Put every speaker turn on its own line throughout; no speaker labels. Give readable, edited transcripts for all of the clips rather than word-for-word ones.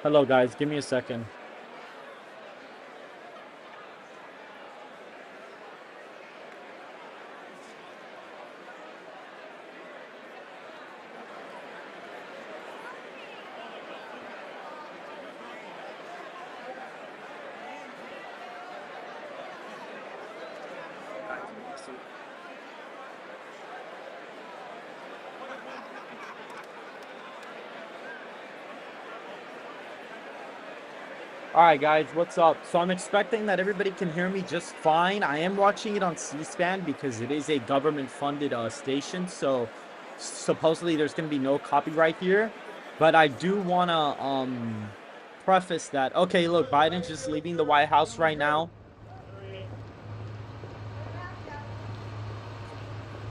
Hello, guys. Give me a second. All right, guys, what's up? So I'm expecting that everybody can hear me just fine. I am watching it on C-SPAN because it is a government-funded station, so supposedly there's going to be no copyright here. But I do want to preface that. Okay, look, Biden's just leaving the White House right now.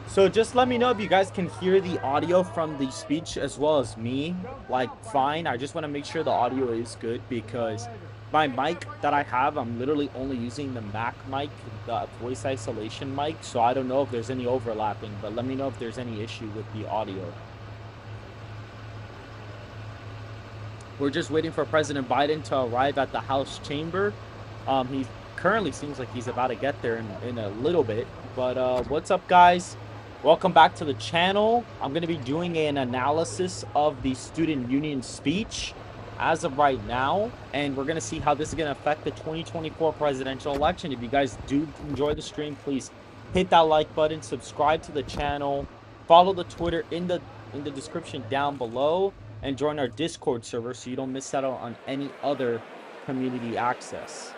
So just let me know if you guys can hear the audio from the speech as well as me, like fine. I just want to make sure the audio is good because my mic that I have, I'm literally only using the Mac mic, the voice isolation mic. So I don't know if there's any overlapping, but let me know if there's any issue with the audio. We're just waiting for President Biden to arrive at the House chamber. He currently seems like he's about to get there in a little bit. But what's up, guys? Welcome back to the channel. I'm going to be doing an analysis of the student union speech as of right now, and we're going to see how this is going to affect the 2024 presidential election. If you guys do enjoy the stream, please hit that like button, subscribe to the channel, follow the Twitter in the description down below, and join our Discord server so you don't miss out on any other community access.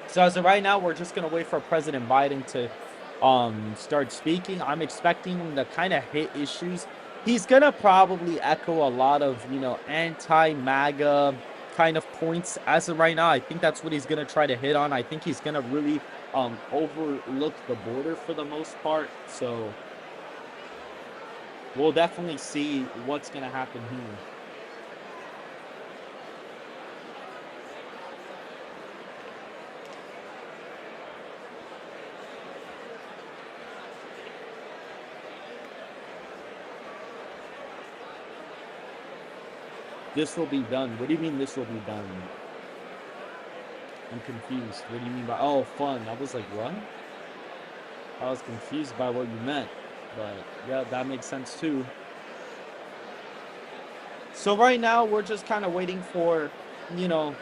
So as of right now, we're just going to wait for President Biden to start speaking. I'm expecting him to kind of hit issues. He's gonna probably echo a lot of, you know, anti-MAGA kind of points as of right now. I think that's what he's gonna try to hit on. I think he's gonna really overlook the border for the most part. So we'll definitely see what's gonna happen here. This will be done. What do you mean this will be done? I'm confused. What do you mean by, oh, fun? I was like, what? I was confused by what you meant. But yeah, that makes sense too. So right now, we're just kind of waiting for, you know,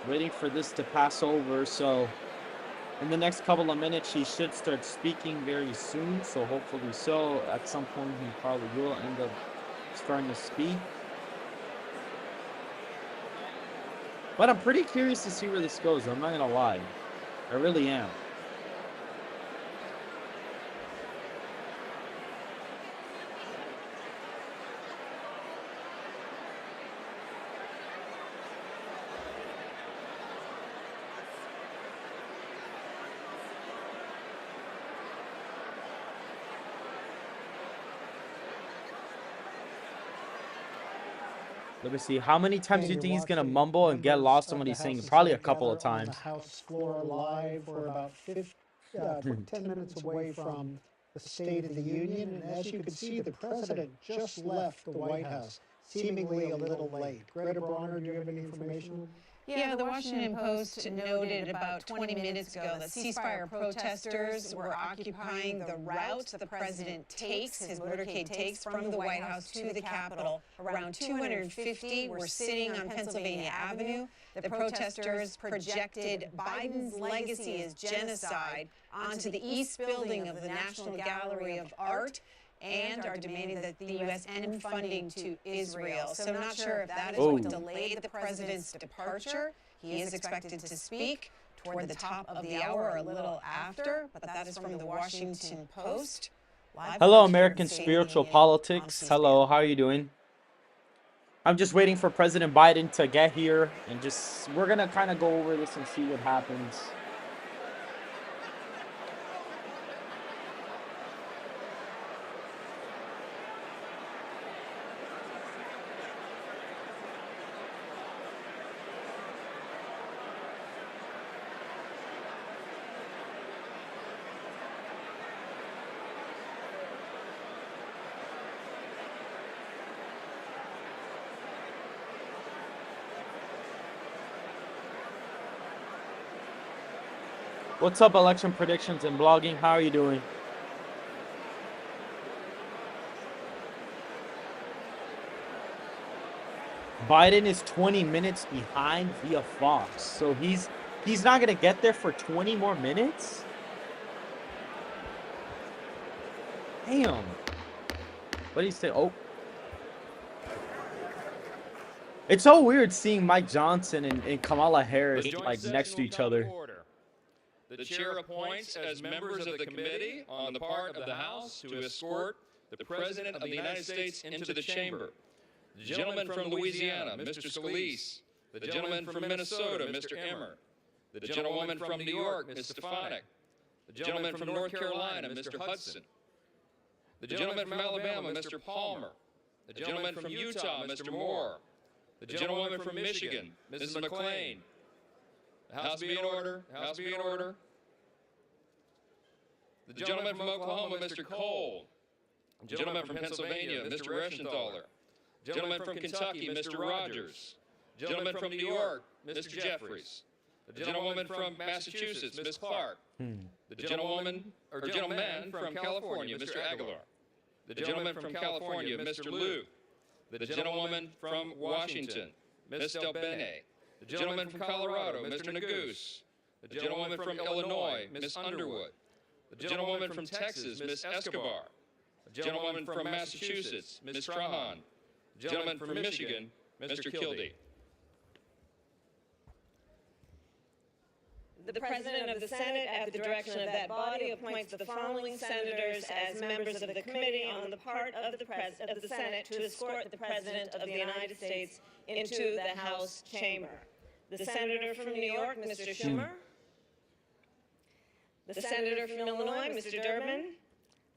waiting for this to pass over. So in the next couple of minutes, he should start speaking very soon. So hopefully so. At some point, he probably will end up starting to speak. But I'm pretty curious to see where this goes. I'm not going to lie. I really am. Let me see. How many times do you think he's going to mumble and get lost in what he's saying? Probably a couple of times.
On the House floor live. We're about 10 minutes away from the State of the Union. And as you can see, the president just left the White House. seemingly a little late. Greta Bronner, do you have any information?
Yeah, the Washington Post noted about 20 minutes ago that ceasefire protesters were occupying the route the president takes, his motorcade takes, from the White House to the Capitol. Around 250 were sitting on Pennsylvania Avenue. The protesters projected Biden's legacy as genocide onto the East Building of the National Gallery of Art, and are demanding that the U.S. end funding to Israel. So I'm not sure if that is what delayed the president's departure. He is expected to speak toward the top of the hour or a little after, but that is from the Washington Post.
Hello, American Spiritual Politics. Hello, how are you doing? I'm just waiting for President Biden to get here, and we're gonna kind of go over this and see what happens. What's up, election predictions and blogging? How are you doing? Biden is 20 minutes behind via Fox. So he's not going to get there for 20 more minutes? Damn. What do you say? Oh. It's so weird seeing Mike Johnson and Kamala Harris like next to each other.
The chair appoints as members of the committee on the part of the House to escort the President of the United States into the chamber. The gentleman from Louisiana, Mr. Scalise. The gentleman from Minnesota, Mr. Emmer. The gentlewoman from New York, Ms. Stefanik. The gentleman from North Carolina, Mr. Hudson. The gentleman from Alabama, Mr. Palmer. The gentleman from Utah, Mr. Moore. The gentlewoman from Michigan, Mrs. McClain. The House be in order. The House be in order. The gentleman from Oklahoma, Mr. Cole. The gentleman from Pennsylvania, Mr. Reschenthaler. The gentleman from Kentucky, Mr. Rogers. The gentleman from New York, Mr. Jeffries. The gentlewoman from Massachusetts, Ms. Clark. The gentleman from California, Mr. Aguilar. The gentleman from California, Mr. Liu. The gentlewoman from Washington, Ms. Del Bene. The gentleman from Colorado, Mr. Neguse. The gentlewoman from Illinois, Ms. Underwood. The gentlewoman from Texas, Ms. Escobar. The gentlewoman from Massachusetts, Ms. Trahan. The gentleman from Michigan, Mr. Kildee.
The President of the Senate, at the direction of that body, appoints the following senators as members of the committee on the part of the Senate to escort the President of the United States into the House chamber. The Senator from New York, Mr. Schumer. The Senator from Illinois, Mr. Durbin.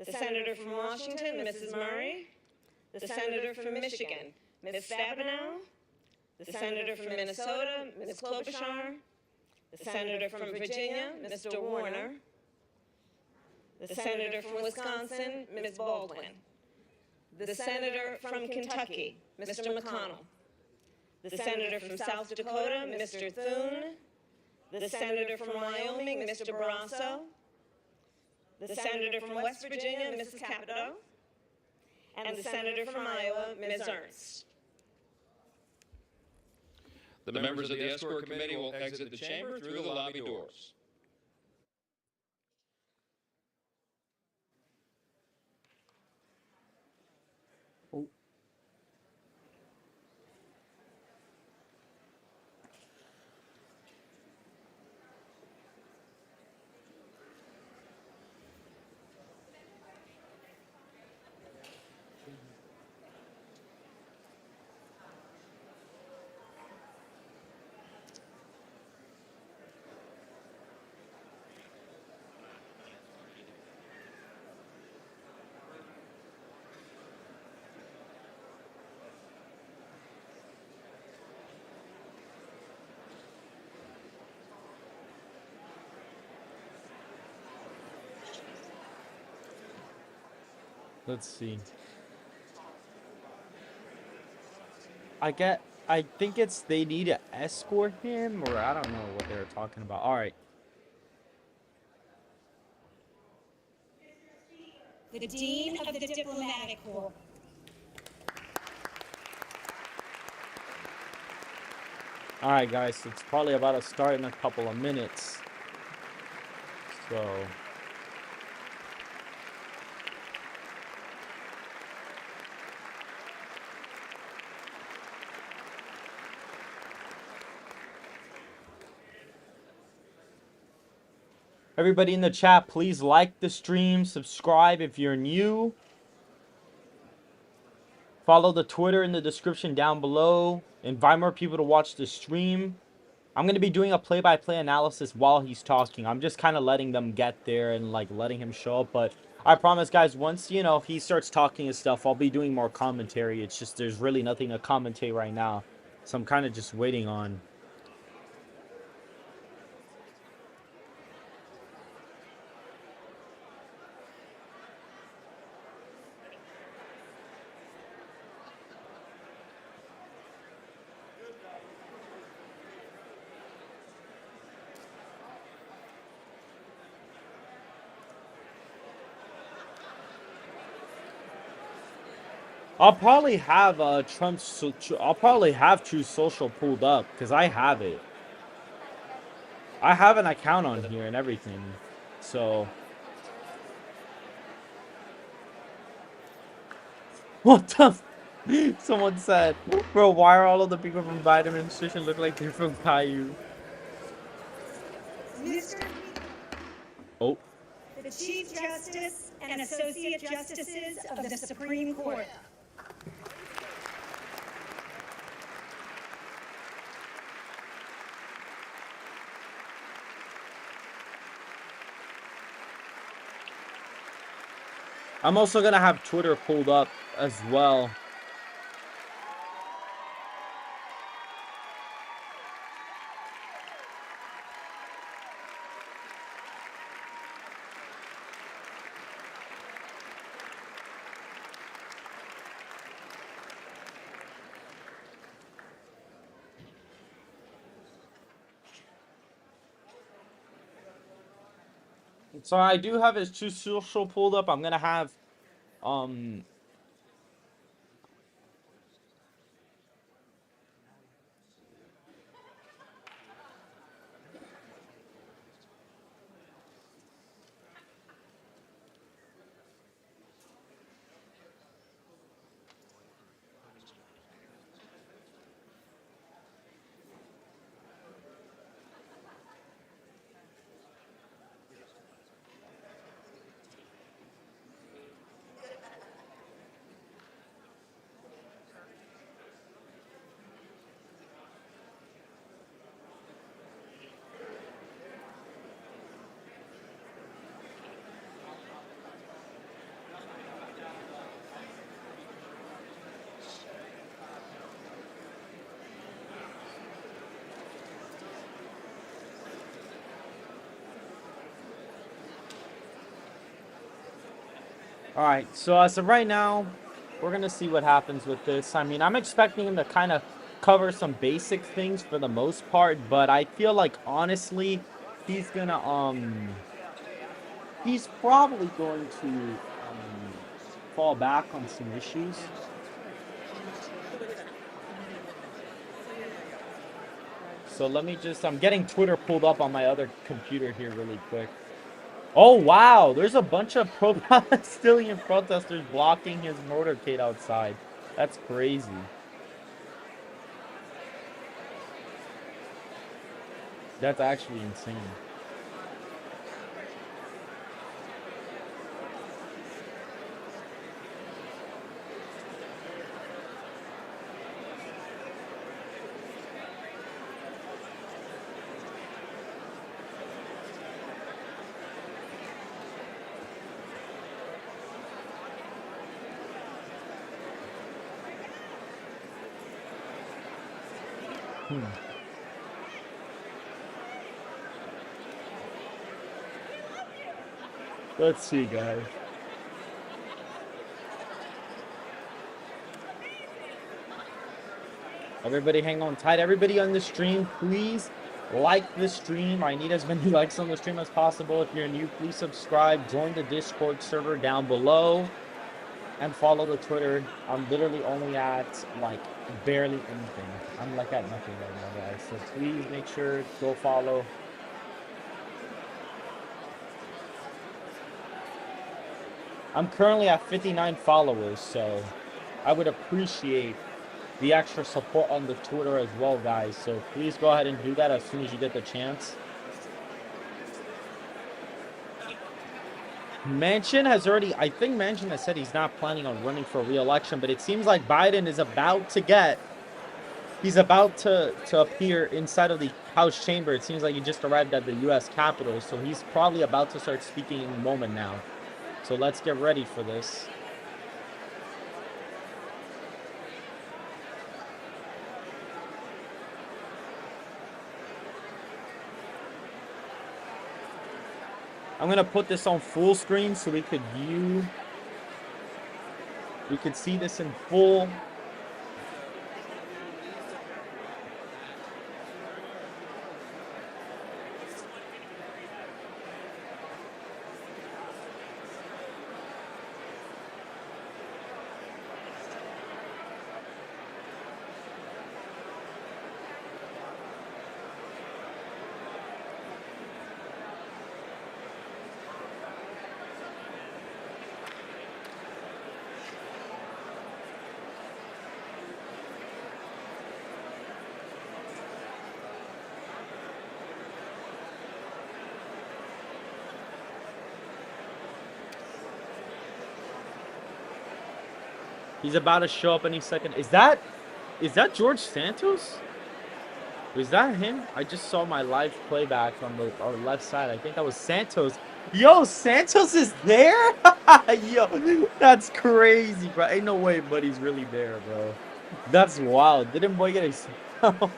The Senator from Washington, Mrs. Murray. The Senator from Michigan, Ms. Stabenow. The Senator from Minnesota, Ms. Klobuchar. The Senator from Virginia, Mr. Warner. The Senator from Wisconsin, Ms. Baldwin. The Senator from Kentucky, Mr. McConnell. The Senator from South Dakota, Mr. Thune. The Senator from Wyoming, Mr. Barrasso. The Senator from West Virginia, Mrs. Capito. And the Senator from Iowa, Ms. Ernst.
The members of the escort committee will exit the chamber through the lobby doors.
Let's see. I think it's they need to escort him, or I don't know what they're talking about. All right.
The Dean of the Diplomatic Corps.
All right, guys. It's probably about to start in a couple of minutes. So. Everybody in the chat, please like the stream, subscribe if you're new. Follow the Twitter in the description down below. Invite more people to watch the stream. I'm going to be doing a play-by-play analysis while he's talking. I'm just kind of letting them get there and like letting him show up. But I promise, guys, once, you know, he starts talking and stuff, I'll be doing more commentary. It's just there's really nothing to commentate right now. So I'm kind of just waiting on. I'll probably have I'll probably have True Social pulled up because I have it. I have an account on here and everything. So what the someone said, bro, why are all of the people from Biden administration look like they're from Caillou? Oh.
The Chief Justice and Associate Justices of the Supreme Court.
I'm also gonna have Twitter pulled up as well. So I do have his True Social pulled up. I'm gonna have Alright, so as of right now, we're going to see what happens with this. I mean, I'm expecting him to kind of cover some basic things for the most part, but I feel like, honestly, he's going to, he's probably going to fall back on some issues. So let me just, I'm getting Twitter pulled up on my other computer here really quick. Oh, wow. There's a bunch of pro-Palestinian protesters blocking his motorcade outside. That's crazy. That's actually insane. Let's see, guys. Everybody hang on tight. Everybody on the stream, please like the stream. I need as many likes on the stream as possible. If you're new, please subscribe. Join the Discord server down below. And follow the Twitter. I'm literally only at, like, barely anything. I'm, like, at nothing right now, guys. So please make sure to go follow. I'm currently at 59 followers, so I would appreciate the extra support on the Twitter as well, guys. So please go ahead and do that as soon as you get the chance. Manchin has already, I think Manchin has said he's not planning on running for re-election, but it seems like Biden is about to he's about to appear inside of the House chamber. It seems like he just arrived at the U.S. Capitol, so he's probably about to start speaking in a moment now. So let's get ready for this. I'm going to put this on full screen so we could see this in full. He's about to show up any second. Is that George Santos? Was that him? I just saw my live playback on the left side. I think that was Santos. Yo, Santos is there? Yo, that's crazy, bro. Ain't no way buddy's really there, bro. That's wild. Didn't boy get a...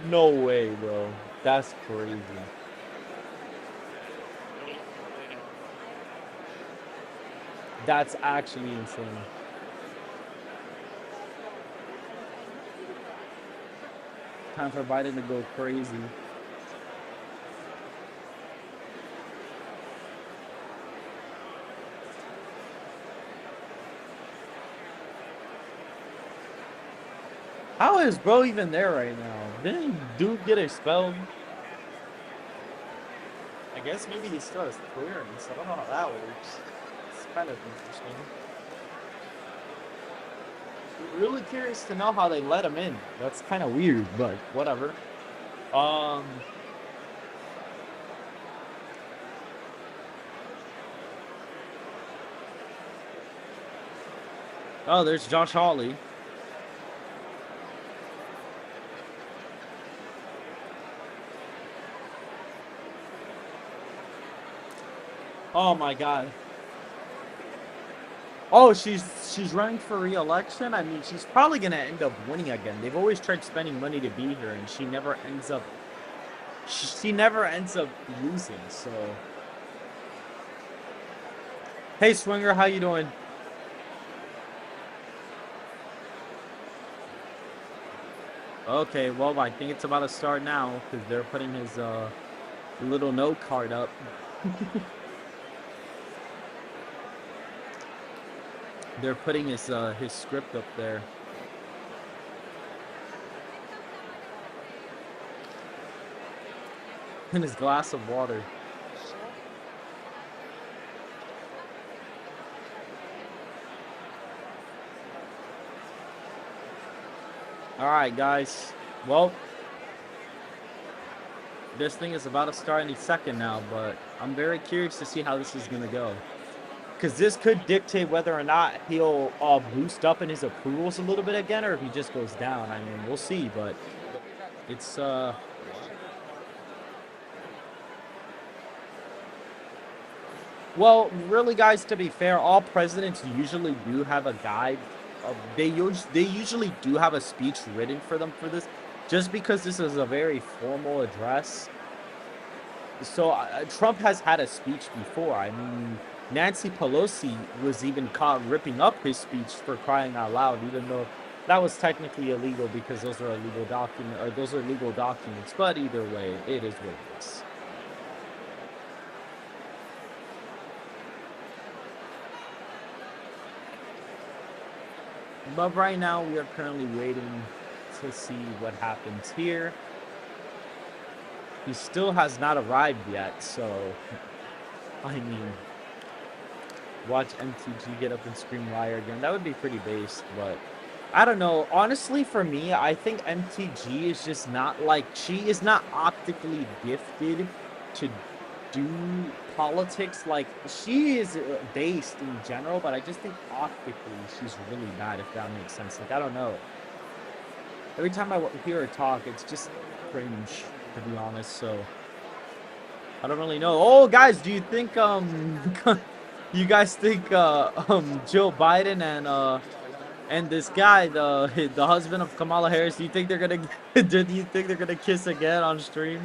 No way, bro. That's crazy. That's actually insane. Time for Biden to go crazy. How is bro even there right now? Didn't dude get expelled? I guess maybe he still has clearance. I don't know how that works. It's kind of interesting. Really curious to know how they let him in. That's kind of weird, but whatever. Oh, there's Josh Hawley. Oh my God. Oh, she's running for re-election. I mean, she's probably gonna end up winning again. They've always tried spending money to be here, and she never ends up losing. So, hey, Swinger, how you doing? Okay, well, I think it's about to start now because they're putting his little note card up. They're putting his script up there. And his glass of water. All right, guys. Well, this thing is about to start any second now, but I'm very curious to see how this is going to go. Because this could dictate whether or not he'll boost up in his approvals a little bit again, or if he just goes down. I mean, we'll see, but it's... Well, really, guys, to be fair, all presidents usually do have a guide. They usually do have a speech written for them for this, just because this is a very formal address. So Trump has had a speech before. I mean, Nancy Pelosi was even caught ripping up his speech for crying out loud, even though That was technically illegal because those are illegal document, or those are legal documents. But either way, it is what it is. But right now, we are currently waiting to see what happens here. He still has not arrived yet, so I mean, watch MTG get up and scream liar again. That would be pretty based, but I don't know. Honestly, for me, I think MTG is just not like, she is not optically gifted to do politics. Like, she is based in general, but I just think optically she's really bad, if that makes sense. Like, I don't know. Every time I hear her talk, it's just cringe, to be honest. So I don't really know. Oh, guys, do you think you guys think Joe Biden and this guy, the husband of Kamala Harris, do you think they're gonna do you think they're gonna kiss again on stream?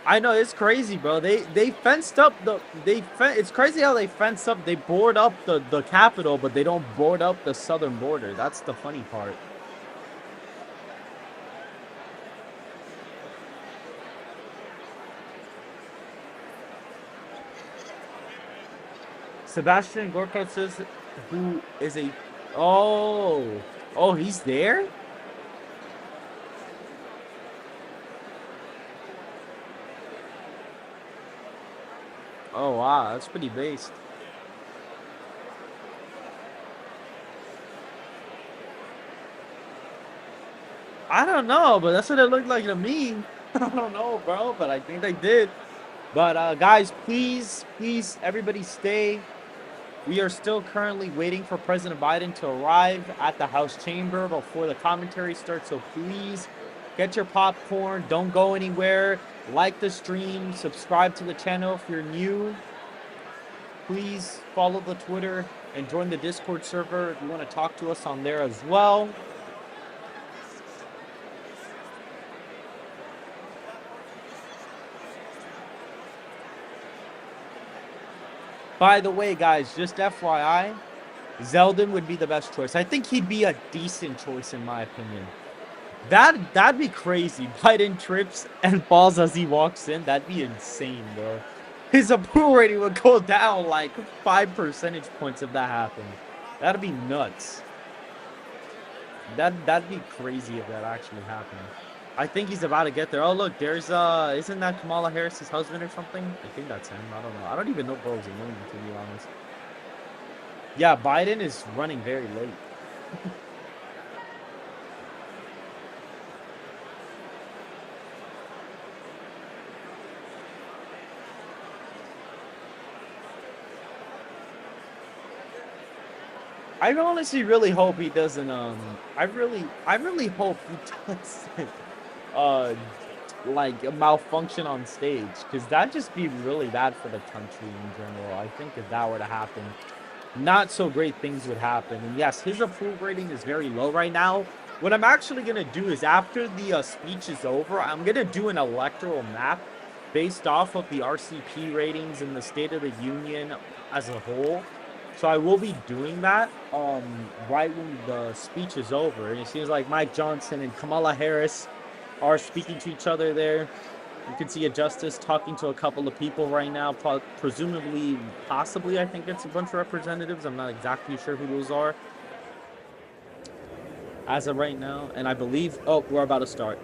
I know, it's crazy, bro. They fenced up it's crazy how they fence up. They board up the Capitol, but they don't board up the southern border. That's the funny part. Sebastian Gorka says, who is a... Oh, he's there? Oh, wow, that's pretty based. I don't know, but that's what it looked like to me. I don't know, bro, but I think they did. But, guys, please, everybody stay. We are still currently waiting for President Biden to arrive at the House chamber before the commentary starts. So please get your popcorn. Don't go anywhere. Like the stream. Subscribe to the channel if you're new. Please follow the Twitter and join the Discord server if you want to talk to us on there as well. By the way, guys, just FYI, Zeldin would be the best choice. I think he'd be a decent choice in my opinion. That'd be crazy. Biden trips and falls as he walks in. That'd be insane, bro. His approval rating would go down like 5 percentage points if that happened. That'd be nuts. That'd be crazy if that actually happened. I think he's about to get there. Oh look, there's isn't that Kamala Harris's husband or something? I think that's him. I don't know. I don't even know bro's name, to be honest. Yeah, Biden is running very late. I honestly really hope he doesn't I really hope he doesn't like malfunction on stage, because that'd just be really bad for the country in general. I think if that were to happen, not so great things would happen. And yes, his approval rating is very low right now. What I'm actually gonna do is, after the speech is over, I'm gonna do an electoral map based off of the RCP ratings and the State of the Union as a whole. So I will be doing that right when the speech is over. And it seems like Mike Johnson and Kamala Harris are speaking to each other there. You can see a justice talking to a couple of people right now, presumably, possibly, I think it's a bunch of representatives. I'm not exactly sure who those are as of right now. And I believe, oh, we're about to start.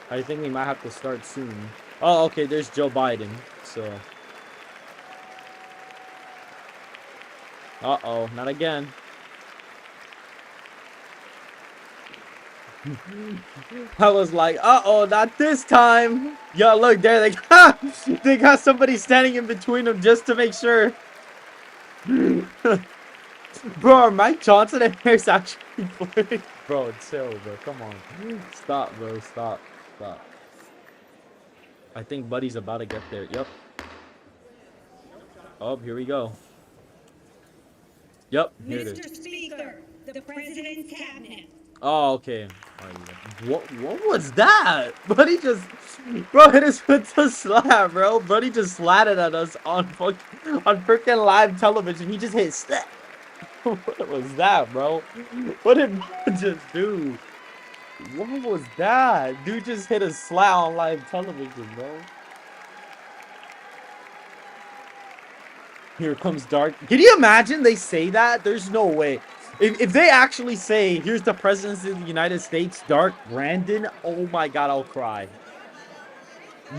I think we might have to start soon. Oh, okay, there's Joe Biden, so... Uh-oh, not again. I was like, uh-oh, not this time. Yo, look, there they got, they got somebody standing in between them just to make sure. Bro, are Mike Johnson and Harris actually flirting? Bro, chill, bro. Come on. Stop, bro. Stop. I think Buddy's about to get there. Yep. Oh, here we go. Yep, here it is.
Mr. Speaker, the President's Cabinet.
Oh, okay. Oh, yeah. What was that? Buddy just, bro, hit us with the slap, bro. Buddy just slatted at us on freaking live television. He just hit slap. What was that, bro? What did Bud just do? What was that? Dude just hit a slat on live television, bro. Here comes Dark. Can you imagine they say that? There's no way. If they actually say, here's the president of the United States, Dark Brandon, oh my god, I'll cry.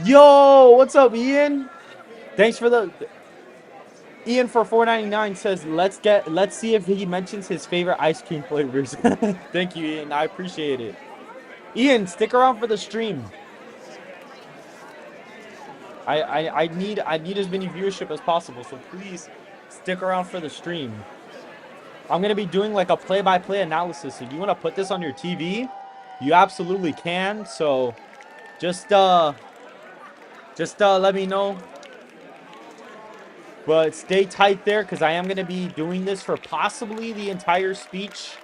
Yo, what's up, Ian? Thanks for the... Ian for $4.99 says, let's see if he mentions his favorite ice cream flavors. Thank you, Ian. I appreciate it. Ian, stick around for the stream. I need as many viewership as possible, so please stick around for the stream. I'm gonna be doing like a play-by-play analysis. So you want to put this on your TV? You absolutely can. So just let me know. But stay tight there, because I am gonna be doing this for possibly the entire speech.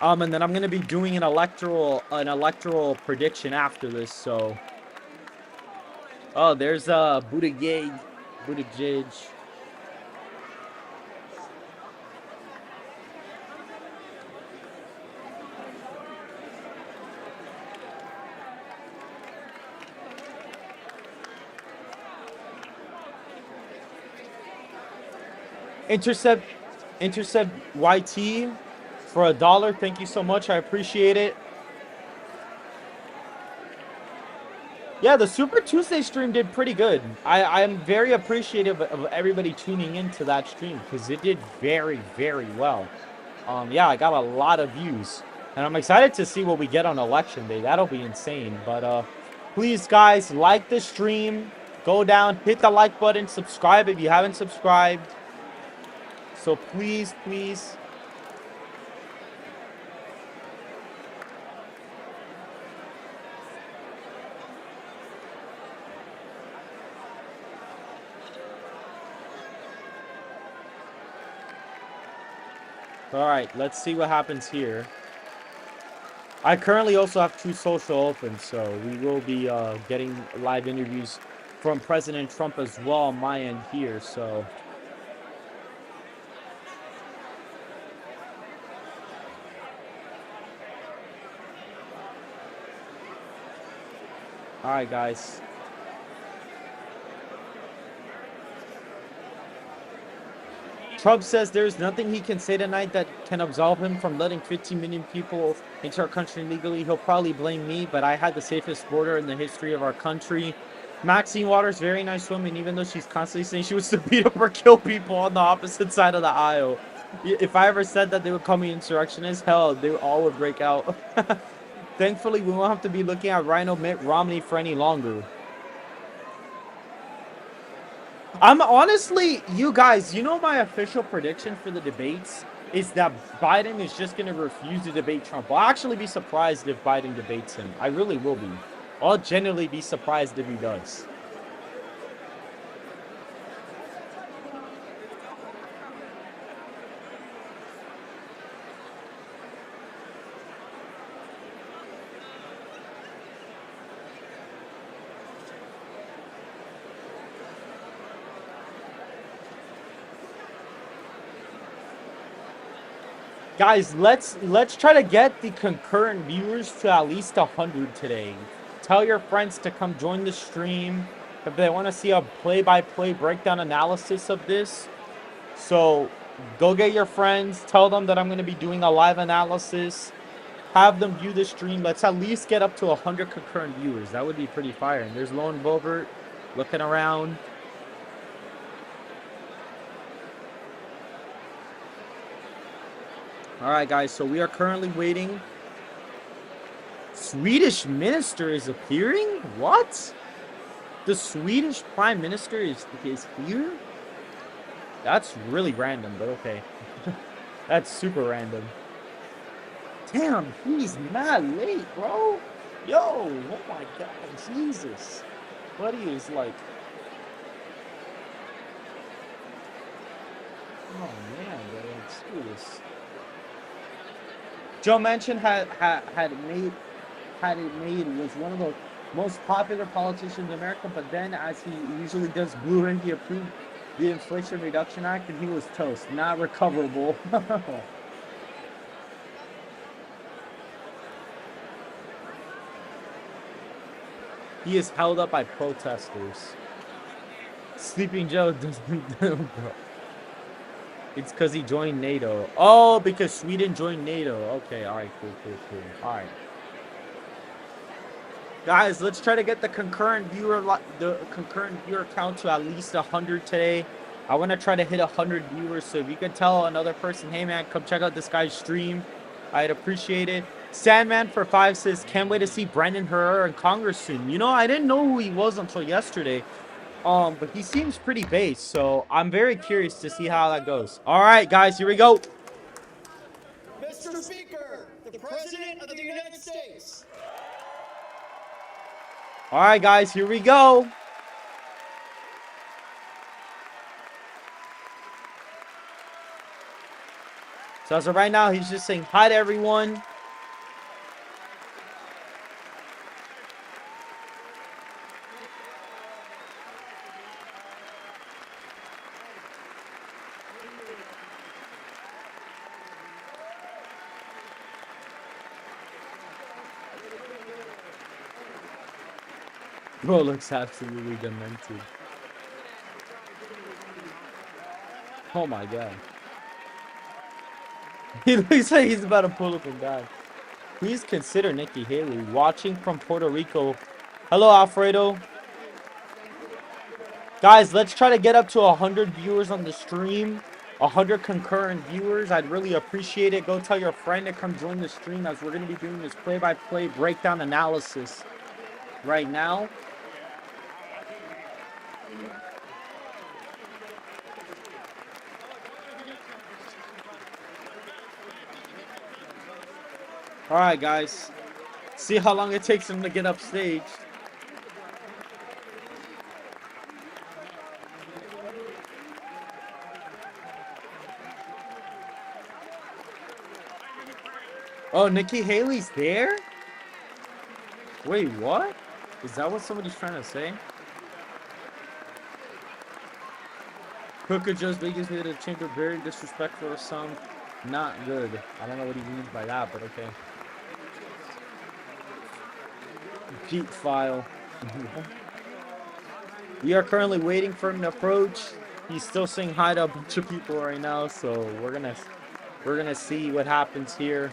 And then I'm gonna be doing an electoral prediction after this. So, oh, there's Buttigieg. Intercept YT for $1. Thank you so much. I appreciate it. Yeah, the Super Tuesday stream did pretty good. I'm very appreciative of everybody tuning into that stream, because it did very, very well. Yeah, I got a lot of views, and I'm excited to see what we get on election day. That'll be insane. But please, guys, like the stream, go down, hit the like button, subscribe if you haven't subscribed. So please, please. All right, let's see what happens here. I currently also have True Social open, so we will be getting live interviews from President Trump as well on my end here. So, all right, guys. Trump says there's nothing he can say tonight that can absolve him from letting 15 million people into our country illegally. He'll probably blame me, but I had the safest border in the history of our country. Maxine Waters, very nice woman, even though she's constantly saying she wants to beat up or kill people on the opposite side of the aisle. If I ever said that they would call me insurrectionist, hell, they all would break out. Thankfully, we won't have to be looking at Rhino Mitt Romney for any longer. I'm honestly, you guys, you know, my official prediction for the debates is that Biden is just going to refuse to debate Trump. I'll actually be surprised if Biden debates him. I really will be. I'll genuinely be surprised if he does. Guys, let's try to get the concurrent viewers to at least 100 today. Tell your friends to come join the stream if they want to see a play-by-play breakdown analysis of this. So go get your friends. Tell them that I'm going to be doing a live analysis. Have them view the stream. Let's at least get up to 100 concurrent viewers. That would be pretty fire. And there's Lone Bovert looking around. All right, guys, so we are currently waiting. Swedish minister is appearing? What? The Swedish prime minister is here? That's really random, but okay. That's super random. Damn, he's mad late, bro. Yo, oh my god, Jesus. Buddy is like... Oh man, bro, let's do this. Joe Manchin had it made, was one of the most popular politicians in America, but then, as he usually does, blew in. He approved the Inflation Reduction Act, and he was toast, not recoverable. He is held up by protesters. Sleeping Joe doesn't. Bro. It's because he joined NATO. Oh, because Sweden joined NATO. Okay, all right, cool. All right. Guys, let's try to get the concurrent viewer count to at least 100 today. I want to try to hit 100 viewers, so if you could tell another person, hey man, come check out this guy's stream, I'd appreciate it. Sandman for 5 says, can't wait to see Brandon Herrera in Congress soon. You know, I didn't know who he was until yesterday. But he seems pretty base, so I'm very curious to see how that goes. All right, guys, here we go.
Mr. Speaker, the President of the United States.
All right, guys, here we go. So as of right now, he's just saying hi to everyone. Bro looks absolutely demented. Oh my god. He looks like he's about to pull up and die. Please consider Nikki Haley watching from Puerto Rico. Hello, Alfredo. Guys, let's try to get up to 100 viewers on the stream. 100 concurrent viewers. I'd really appreciate it. Go tell your friend to come join the stream, as we're going to be doing this play-by-play breakdown analysis right now. All right, guys. See how long it takes him to get up stage. Oh, Nikki Haley's there? Wait, what? Is that what somebody's trying to say? Hooker Joe's Vegas made a chamber very disrespectful to some. Not good. I don't know what he means by that, but okay. Pete file. We are currently waiting for him to approach. He's still saying hi to a bunch of people right now, so we're gonna see what happens here.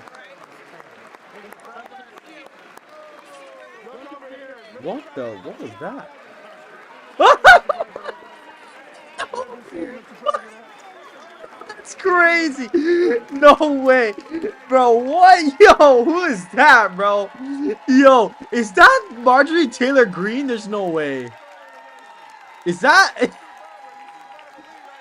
What was that? That's crazy. No way. Bro, what? Yo, who is that, bro? Yo, is that Marjorie Taylor Greene? There's no way. Is that...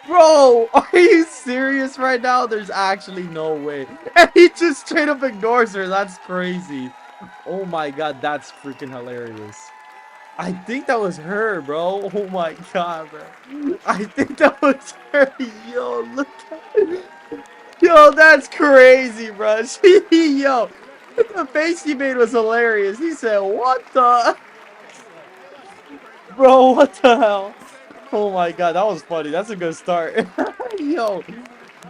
Bro, are you serious right now? There's actually no way. And he just straight up ignores her. That's crazy. Oh my god, that's freaking hilarious. I think that was her, bro. Oh my god, bro. I think that was her. Yo, look at... Yo, that's crazy, bro. Yo, the face he made was hilarious. He said, what the... Bro, what the hell? Oh my god, that was funny. That's a good start. Yo,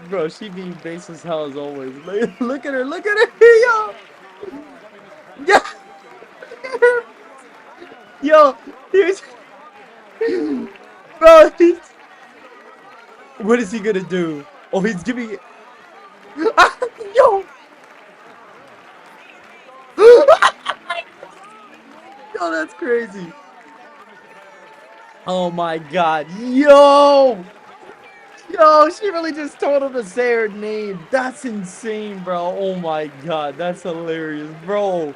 bro, she being base as hell as always. Look at her, look at her. Yo. Yeah. Yo, here's... Bro, what is he gonna do? Oh, he's giving it... Yo. Yo, that's crazy. Oh my god. Yo! Yo, she really just told him to say her name. That's insane, bro. Oh my god, that's hilarious, bro.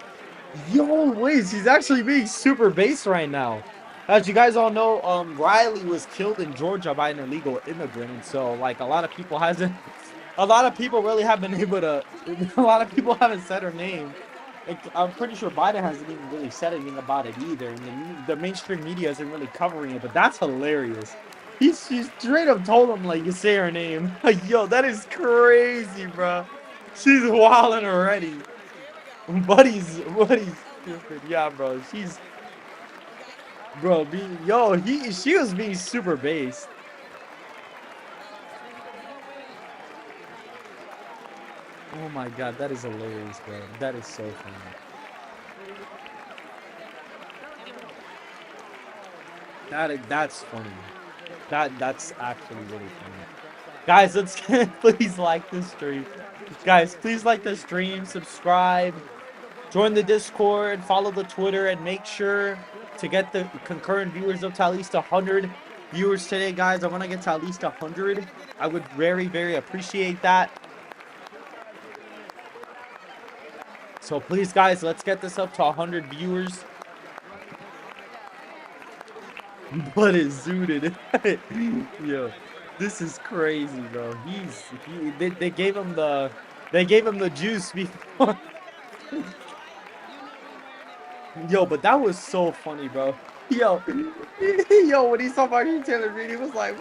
Yo, wait, she's actually being super base right now. As you guys all know, Riley was killed in Georgia by an illegal immigrant, and so like a lot of people really haven't been able to. A lot of people haven't said her name. Like, I'm pretty sure Biden hasn't even really said anything about it either, and the mainstream media isn't really covering it. But that's hilarious. She straight up told him like, you say her name. Yo, that is crazy, bro. She's wilding already. Buddy's stupid. Yeah, bro. She's bro. She was being super based. Oh my god, that is hilarious, bro. That is so funny. That's funny. That's actually really funny. Guys, let's please like this stream. Guys, please like the stream, subscribe, join the Discord, follow the Twitter, and make sure to get the concurrent viewers up to at least 100 viewers today, guys. I want to get to at least 100. I would very, very appreciate that. So please, guys, let's get this up to 100 viewers. But it's zooted. Yo, this is crazy, bro. They gave him the juice before. Yo, but that was so funny, bro. Yo, yo, when he saw Martin Taylor Reid, he was like,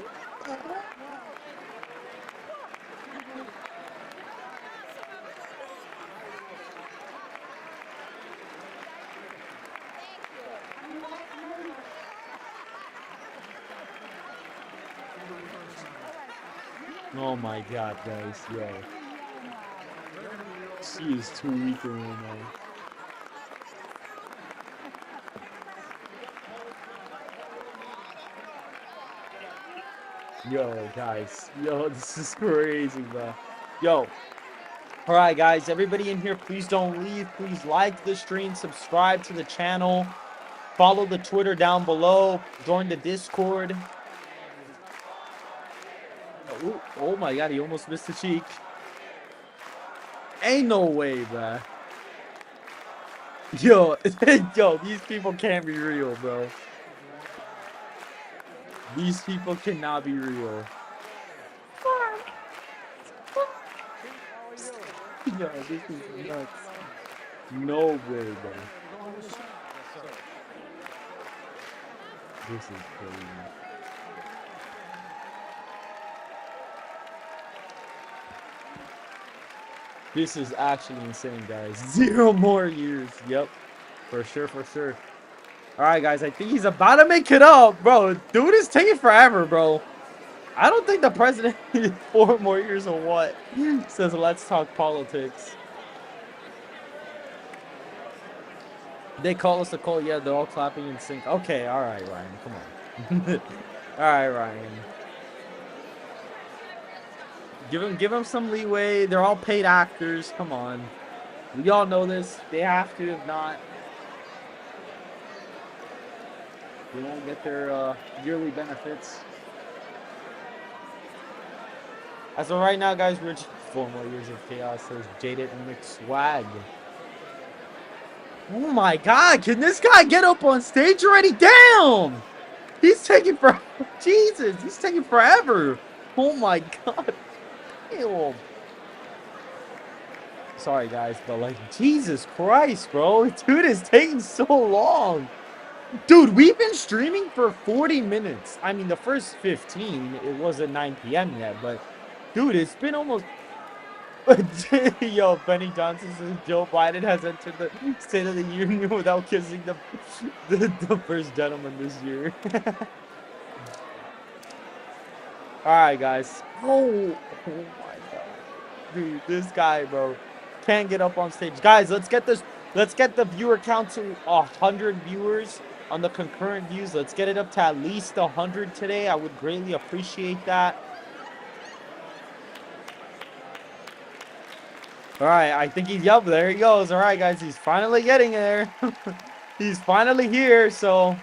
oh my god, guys, yo. She is too weak right now. Yo, guys. Yo, this is crazy, bro. Yo. Alright, guys. Everybody in here, please don't leave. Please like the stream. Subscribe to the channel. Follow the Twitter down below. Join the Discord. Oh my god, he almost missed the cheek. Ain't no way, bro. Yo, yo, these people can't be real, bro. These people cannot be real. Yo, this is nuts. No way, bro. This is crazy. This is actually insane, guys. 0 more years. Yep. For sure, for sure. Alright, guys. I think he's about to make it up. Bro, dude is taking forever, bro. I don't think the president needed 4 more years or what. Says, let's talk politics. They call us a call. Yeah, they're all clapping in sync. Okay, alright, Ryan. Come on. Alright, Ryan. Give them some leeway. They're all paid actors. Come on. We all know this. They have to. If not, they won't get their yearly benefits. As of right now, guys, we're just 4 more years of chaos. Says Jaded McSwag. Oh my god, can this guy get up on stage already? Damn! He's taking for Jesus, he's taking forever. Oh my god. Ew. Sorry guys, but like Jesus Christ, bro. Dude is taking so long. Dude, we've been streaming for 40 minutes. I mean, the first 15, it wasn't 9 p.m. yet, but dude, it's been almost. Yo, Benny Johnson says Joe Biden has entered the State of the Union without kissing the first gentleman this year. Alright, guys. Oh my god. Dude, this guy, bro, can't get up on stage. Guys, let's get the viewer count to 100 viewers on the concurrent views. Let's get it up to at least 100 today. I would greatly appreciate that. Alright, I think he's up. There he goes. Alright, guys, he's finally getting there. He's finally here, so.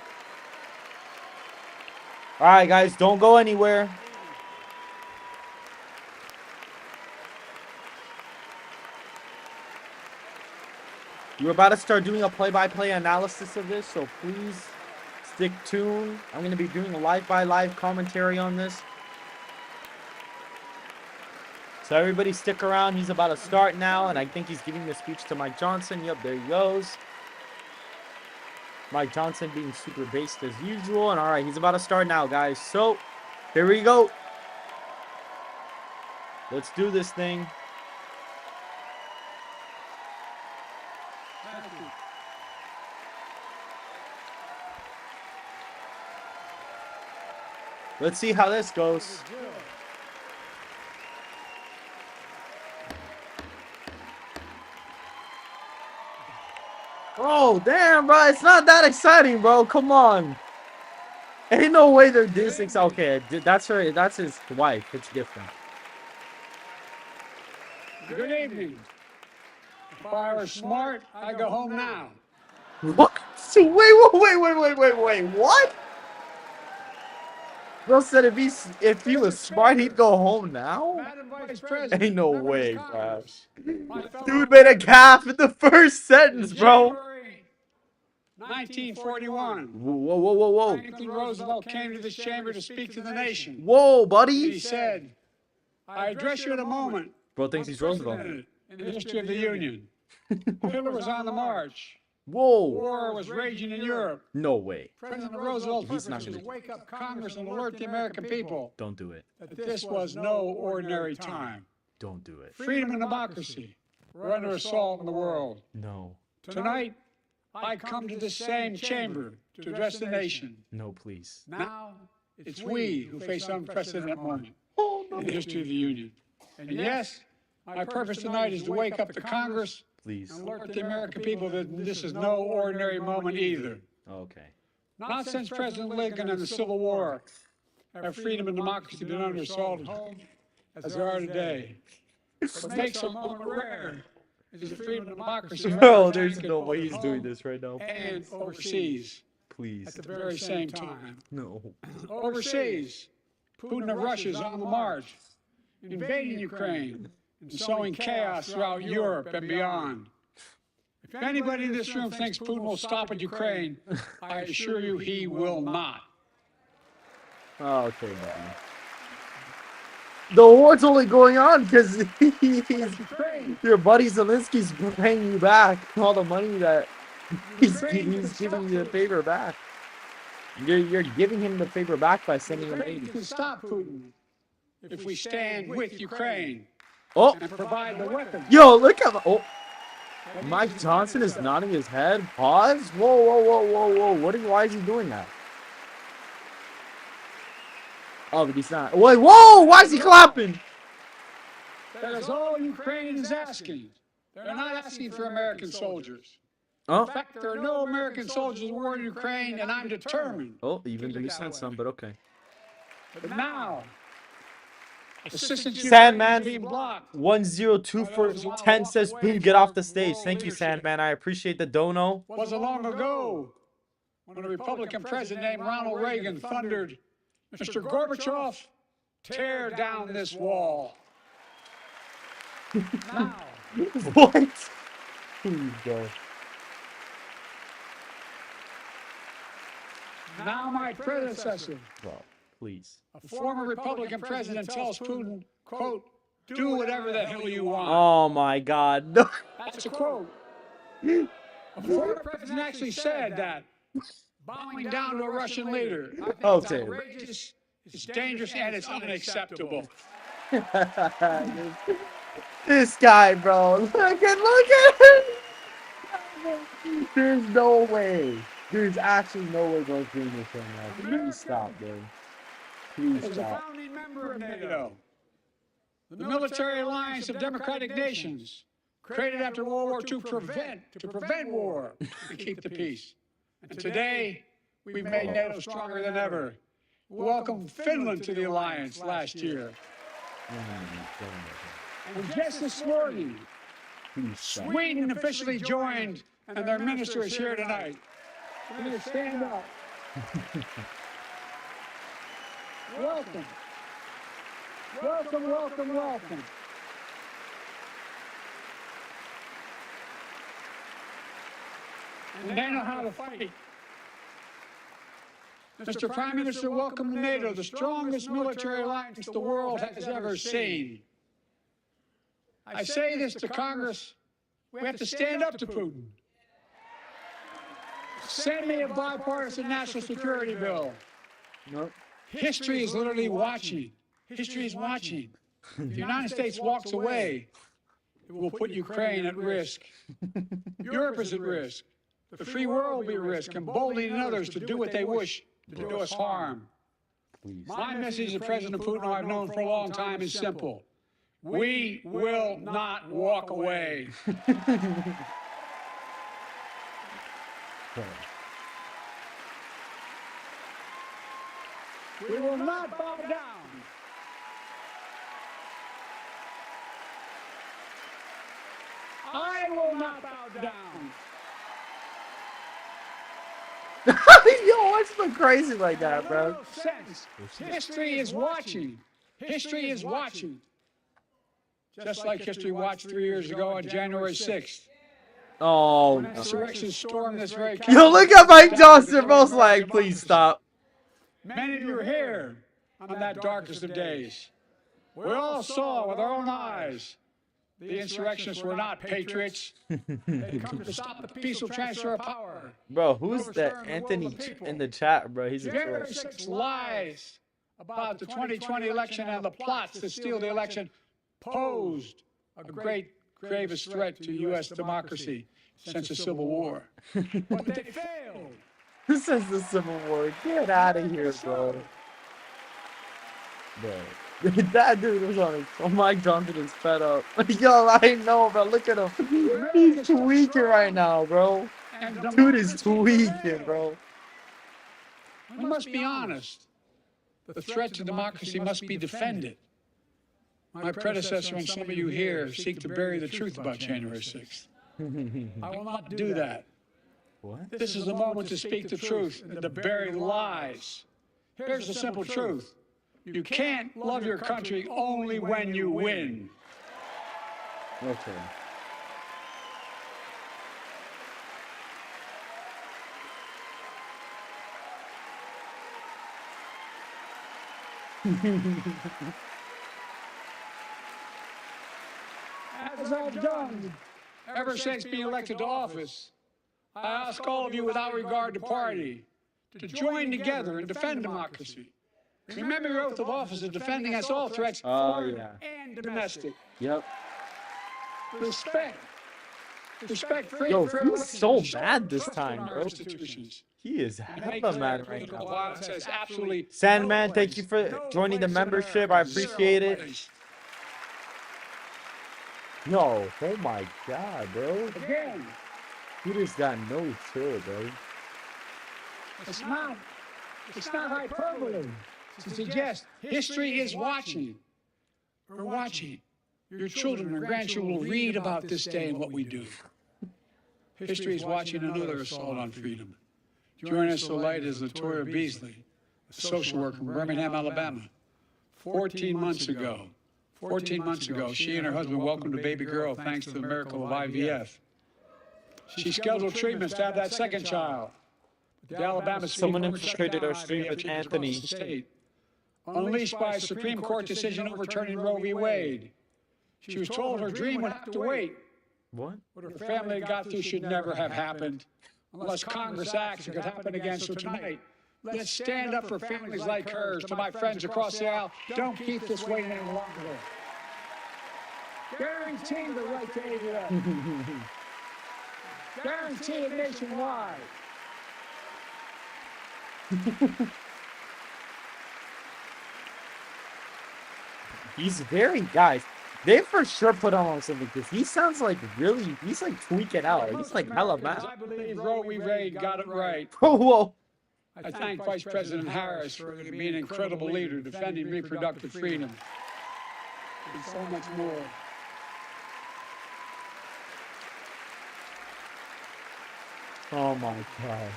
Alright, guys, don't go anywhere. We're about to start doing a play-by-play analysis of this, so please stick tuned. I'm going to be doing a live-by-live commentary on this. So everybody stick around. He's about to start now, and I think he's giving the speech to Mike Johnson. Yep, there he goes. Mike Johnson being super based as usual. And all right, he's about to start now, guys. So here we go. Let's do this thing. Let's see how this goes. Oh, damn, bro. It's not that exciting, bro. Come on. Ain't no way they're dissing. Okay, that's her. That's his wife. It's different.
Good evening. If I were smart, I'd go home now.
What? So wait. What? Bro said if he was smart, he'd go home now.
Madam Vice President,
Ain't no
members of
way, bro.
Congress, my fellow
Dude made a gaffe in the first sentence, bro.
January 1941.
Whoa.
Franklin Roosevelt came to this chamber to speak to the nation.
Whoa,
He
buddy.
said, I address you at a moment
Bro thinks he's Roosevelt.
unprecedented in the history of the Union. Hitler was on the march.
Whoa.
War was raging in Europe.
No way.
President Roosevelt's
He's
purpose
not
was to
gonna-
wake up Congress and alert the American people
Don't do it.
that this was no ordinary time.
Don't do it.
Freedom and democracy were under assault in the world.
No.
Tonight, I come to this same chamber to address the nation.
No, please.
Now, it's we who face an unprecedented moment in the history of the Union. And yes, my purpose tonight is to wake up the Congress
Please.
and alert the American people that this is no ordinary moment either.
Okay.
Not since President Lincoln and the Civil War have freedom and democracy been under assault as they are today. What makes a moment rare is the freedom and democracy
Bro, there's no way he's doing this right now.
and overseas at
Please.
the very same time.
No.
Overseas, Putin of Russia is on the march, invading Ukraine and sowing chaos throughout Europe and beyond. If anybody in this room thinks Putin will stop at Ukraine, I assure you he will not.
Okay, buddy. The war's only going on because your buddy Zelensky's paying you back all the money that he's giving you the favor back. You're giving him the favor back by sending him
Ukraine
aid.
can stop Putin if we stand with Ukraine
Oh,
and provide the weapons.
yo, look at oh. Mike Johnson is nodding his head. Pause. Whoa. Why is he doing that? Oh, but he's not. Wait, whoa! Why is he clapping?
That is all Ukraine is asking. They're not asking for American soldiers.
Oh,
In fact, there are no American soldiers in war in Ukraine, and I'm determined.
oh, even though you sent some, but okay.
But now, assistance
Sandman
being blocked.
102 for 10 says, "Boo, get off the stage." Thank you, Sandman. I appreciate the dono.
Wasn't long ago when a Republican president named Ronald Reagan thundered, Mr. Gorbachev, tear down this wall. Now,
What? Please go.
now my predecessor,
Well, please.
a former Republican president, tells Putin, quote, do whatever the hell you want.
Oh my God. No.
That's a quote. A former president actually said that bowing down to a Russian leader is
Okay.
outrageous, it's dangerous, and it's unacceptable.
This guy, bro. Look at him. There's no way. There's actually no way those doing this right now. Please stop, dude. Please
As a
stop.
founding member of NATO, the military alliance of democratic nations, created after World War II to prevent war and keep the peace. And today, we've made NATO stronger than ever. We welcomed Finland to the alliance last year. And just this morning,
Please stop.
Sweden officially joined, and their minister is here tonight. Please stand up. Welcome. Welcome. And they know how to fight. Mr. Prime Minister, welcome to NATO, the strongest military alliance the world has ever seen. I say this to Congress, we have to stand up to Putin. Send me a bipartisan national security bill.
No.
History is literally watching. History is watching. If the United States walks away, it will put Ukraine at risk. Europe is at risk. The free world will be at risk, emboldening others to do what they wish to do us harm.
Please.
My message to President Putin, who I've known for a long time, is simple. We will not walk away. We will not bow down. I will not bow down.
Yo, what's so crazy like that, bro?
Sense. History is watching. History is watching. Just like history watched 3 years ago on January 6th.
Oh,
Insurrection stormed this very
yo, look at Mike Johnson. Both like, please stop.
Many of you were here on that darkest of days. We all saw with our own eyes the insurrectionists were not patriots. They come to stop the peaceful transfer of power.
Bro, who's that Anthony in the chat, bro? He's a troll.
January 6 lies about the 2020 election and the plots to steal the election posed a great, gravest threat to U.S. democracy since the Civil War. But they failed.
Since the Civil War. Get out of here, bro. Bro. That dude was on his. Oh, Mike Johnson is fed up. Yo, I know, bro. Look at him. He's tweaking right now, bro. Dude is tweaking, bro.
We must be honest. The threat to democracy must be defended. My predecessor and some of you here seek to bury the truth about January 6th. I will not do that.
What?
This is the moment to speak the truth and to bury the lies. Here's the simple truth. You can't love your country only when you win.
Okay.
As I've done ever since being elected to office, I ask all of you without regard to party to join together and defend democracy. Remember your oath of office of defending us all threats, foreign and domestic.
Yep.
Respect. Respect free.
Yo, he's so mad this time, bro.
Institutions.
He is hella mad right now.
Violence has absolutely
Sandman, thank you for joining the membership. I appreciate it. Yo, oh my god, bro.
Again,
He just got no chill, bro.
it's not hyperbole to suggest history is watching. We're watching. Your children and grandchildren will read about this day and what we do. History is watching another assault on freedom. Joining us so late is Latoya Beasley, a social worker from Birmingham, Alabama. 14 months ago, she and her husband welcomed a baby girl thanks to the miracle of IVF. She scheduled treatments to have that second child. The Alabama
Someone
Supreme Court shut
infiltrated
down
our stream
IVF
with
treatments
Anthony.
across the state, unleashed by a Supreme Court decision overturning Roe v. Wade. She was told her dream would have to wait.
What?
What her family got through should never have happened unless Congress acts. It could happen again. So tonight, let's stand up for families like hers. To my friends across the aisle, don't keep this waiting any longer. Guarantee the right to AVF. Guarantee it nationwide.
He's very, guys. They for sure put on something because he sounds like really, he's like tweaking out. He's like hella mad.
I believe Roe v. Wade got it right.
Whoa.
I thank Vice President Harris for being an incredible leader defending reproductive freedom and so much more.
Oh my god.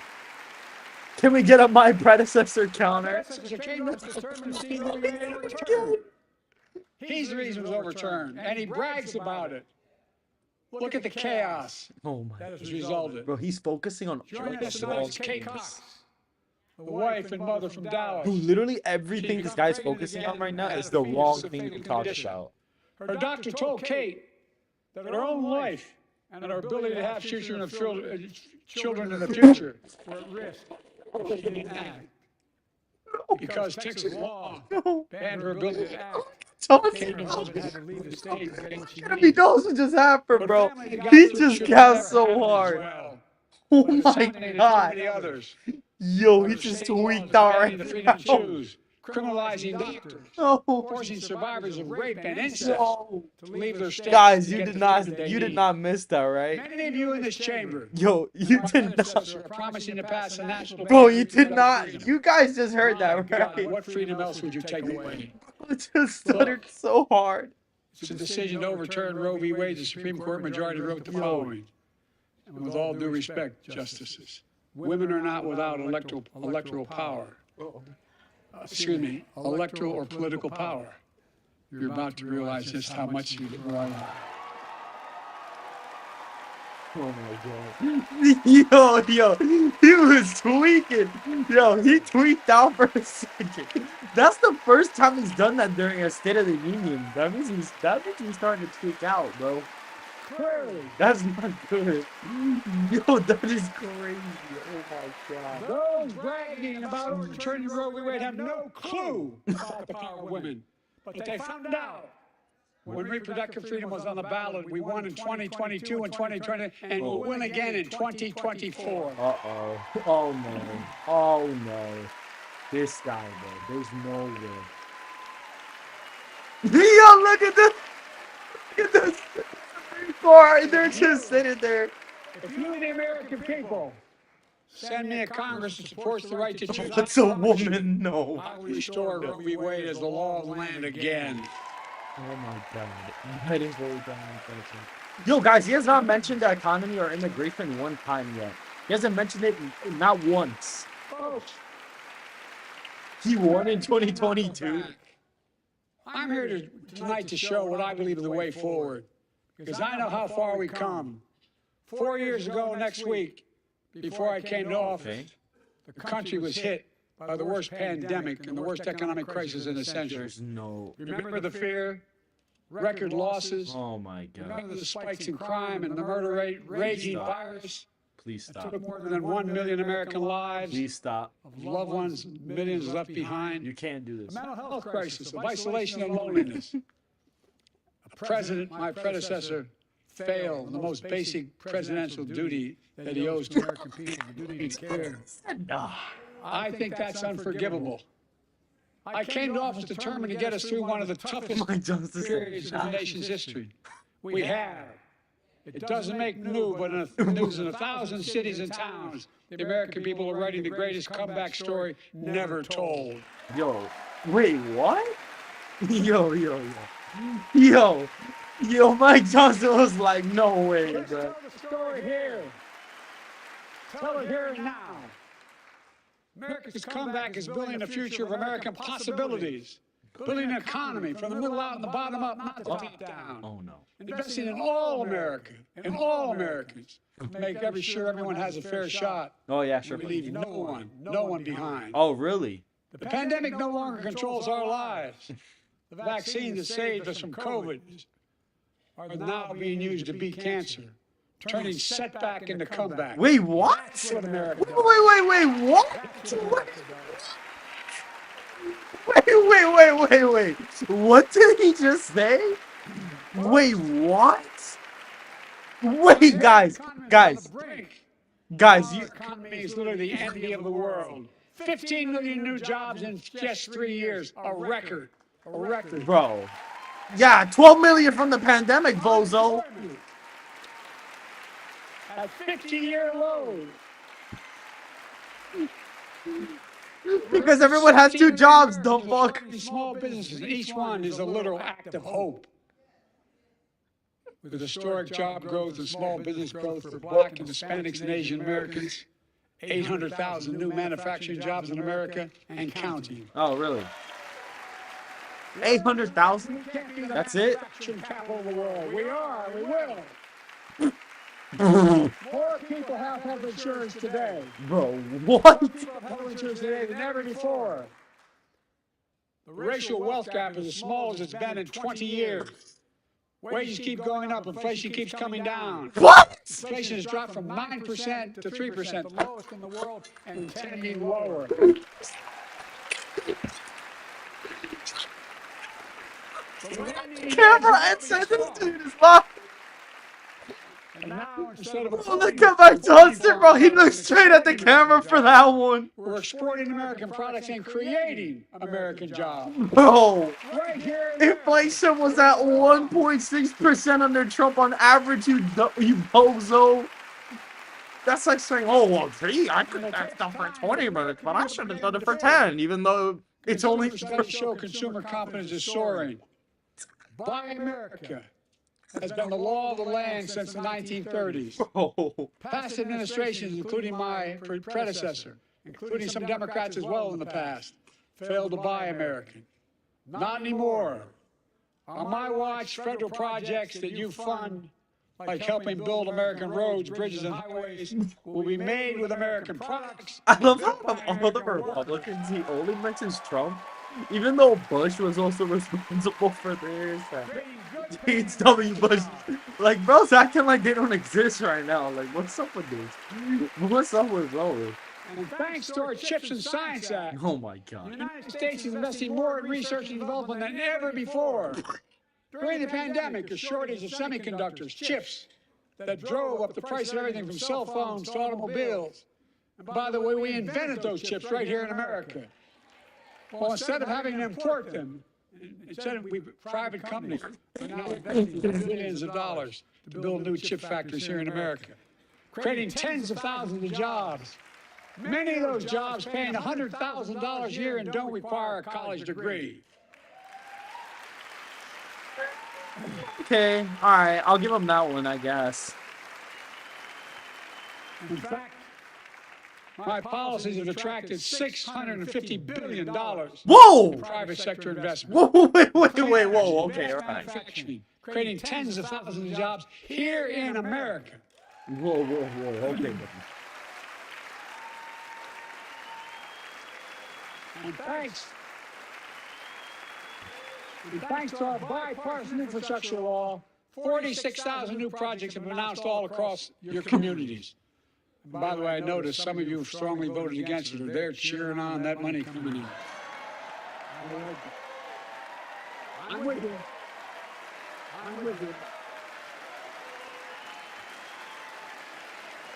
Can we get a my predecessor counter?
He's the reason it was overturned, and he brags about it. Look at the chaos
Oh my
that
god.
has resulted.
Bro, he's focusing on
Joining us tonight is Kate Cox, the wife and mother from Dallas.
who literally everything this guy's focusing on right now is the wrong thing to talk about.
Her doctor told Kate that her own life and her ability to have children in the future were at risk. She didn't act because Texas law banned her ability to act. Kate and her husband had to leave the state to get what she
He
needed.
knows what just happened, bro.
But family
He
got
just
through
got
should
so
never happen
hard.
as well.
Oh
But it's
my
happening to so
god.
many others.
Yo, he
Under
just
state law
tweaked out
defending
right
the freedom to
now.
choose criminalizing doctors,
No.
forcing survivors of rape and incest
No.
to leave their states.
Guys,
to
you
get
did
the
not
freedom they
you did
need.
not miss that, right?
Many of you in this chamber,
Yo, you
my
did not.
predecessor, are promising to pass a national.
Bro,
ban
you
on
did
reproductive
not.
freedom.
You guys just heard
My
that,
God,
right?
what freedom else would you take away?
It just stuttered so hard.
It's a decision to overturn Roe v. Wade. The Supreme Court majority wrote the following. And with all due respect, justices, women are not without electoral power. Excuse me, electoral or political power. You're about to realize just how much you are.
Oh my god. Yo, he was tweaking. Yo, he tweaked out for a second. That's the first time he's done that during a State of the Union. That means he's starting to tweak out, bro.
Clearly,
That's not good. Yo, that is crazy. Oh my god.
those bragging about overturning Roe v. Wade have no clue about the power of women. But they found out. When reproductive freedom was on the ballot, we won in 2022 and 2020, and we'll win again in 2024.
Uh-oh. Oh no. Oh no. This guy, bro. There's no way. Yo, look at this. Look at this. They're just sitting there.
If you, the American people, send me a Congress that supports the right to choose,
What's a woman? No.
I will restore Roe v. Wade as the law of the land again.
Oh my god. That is really dumb. Yo, guys, he has not mentioned the economy or immigration one time yet. He hasn't mentioned it not once.
Folks,
He won in 2022.
I'm here tonight to show what I believe is the way forward, because I know how far we've come. 4 years ago next week, before I came to office, the country was hit by the worst pandemic and the worst economic crisis in a century.
There's no.
Remember the fear, record losses,
Oh my god.
remember the spikes in crime and the murder rate, raging virus.
Please
That
stop.
took more than 1 million American lives,
Please stop.
of loved ones, millions left behind.
You can't do
A
this.
mental health crisis of isolation and loneliness. A president, my predecessor, failed in the most basic presidential duty that he owes to American people, the duty to care. I think that's unforgivable. I came to office determined to get us through one of the toughest
My justice.
periods in the nation's history. We have. It doesn't make news, but in 1,000 cities and towns, the American people are writing the greatest comeback story never told.
Yo, wait, what? Yo, Mike Johnson was like, no way,
Let's
bro.
tell the story here. Tell it here and now. America's comeback is building a future of American possibilities, building an economy from the middle out and the bottom up, not the top down.
Oh no.
Investing in all America, in all Americans, to make sure everyone has a fair shot.
Oh yeah, sure.
We leave no one behind.
Oh really?
The pandemic no longer controls our lives. The vaccines that saved us from COVID are now being used to beat cancer, turning setback into comeback.
Wait, what?
That's what America does.
Wait, what? Wait. What did he just say? Wait, what? Wait, guys,
Our
you.
economy is literally the envy of the world. 15 million new jobs in just 3 years, a record.
Bro. Yeah, 12 million from the pandemic, bozo.
At 50-year lows.
Because everyone has two jobs, dumb fuck.
Small businesses, each one is a literal act of hope. With historic job growth and small business growth for Black and Hispanics and Asian Americans, 800,000 new manufacturing jobs in America and counting.
Oh, really? 800,000? That's it?
Manufacturing capital of the world. We will. More people have health insurance today.
Bro, what?
People have health insurance today than ever before. The racial wealth gap is as small as it's been in 20 years. Wages keep going up, inflation keeps coming down.
What?
Inflation has dropped from 9% to 3%, the lowest in the world, and tending lower.
Camera and said this dude is live.
And now, instead of
Oh, look at my toaster, bro. He looked straight at the camera for that one.
we're exporting American products and creating American jobs.
Bro,
Right here.
inflation was at 1.6% under Trump on average, you bozo. That's like saying, oh, well, gee, I could have done for 20 minutes, but I should have done it for 10, even though it's only...
Studies show consumer confidence is soaring. Buy America has been the law of the land since the 1930s.
Oh.
Past administrations, including my predecessor, including some Democrats as well in the past, failed to buy American. Not anymore. On my watch, federal projects that you fund, like helping build American roads, bridges, and highways, will be made with American products.
I love how of all the Republicans, he only mentions Trump, even though Bush was also responsible for this. It's W. Bush. Like, bro's acting like they don't exist right now. Like, what's up with this? What's up with bro?
And thanks to our Chips and Science Act,
Oh my
the
god.
United States is investing more in research and development than ever before. During the pandemic, a shortage of semiconductors, chips, that drove up the price of everything from cell phones to automobiles. And by the way, we invented those chips right here in America. Well, instead of having to import them, instead of private companies are now investing billions of dollars to build new chip factories here in America, creating tens of thousands of jobs. Many of those jobs paying $100,000 a year and don't require a college degree.
Okay, alright, I'll give him that one, I guess.
In fact, my policies have attracted $650 billion
Whoa!
in private sector investment.
Whoa, wait, whoa, okay, alright.
Manufacturing, creating tens of thousands of jobs here in America.
Whoa, okay.
And thanks to our bipartisan infrastructure law, 46,000 new projects have been announced all across your communities. And by the way, I noticed some of you have strongly voted against it, or they're cheering on that money coming in. I'm with you.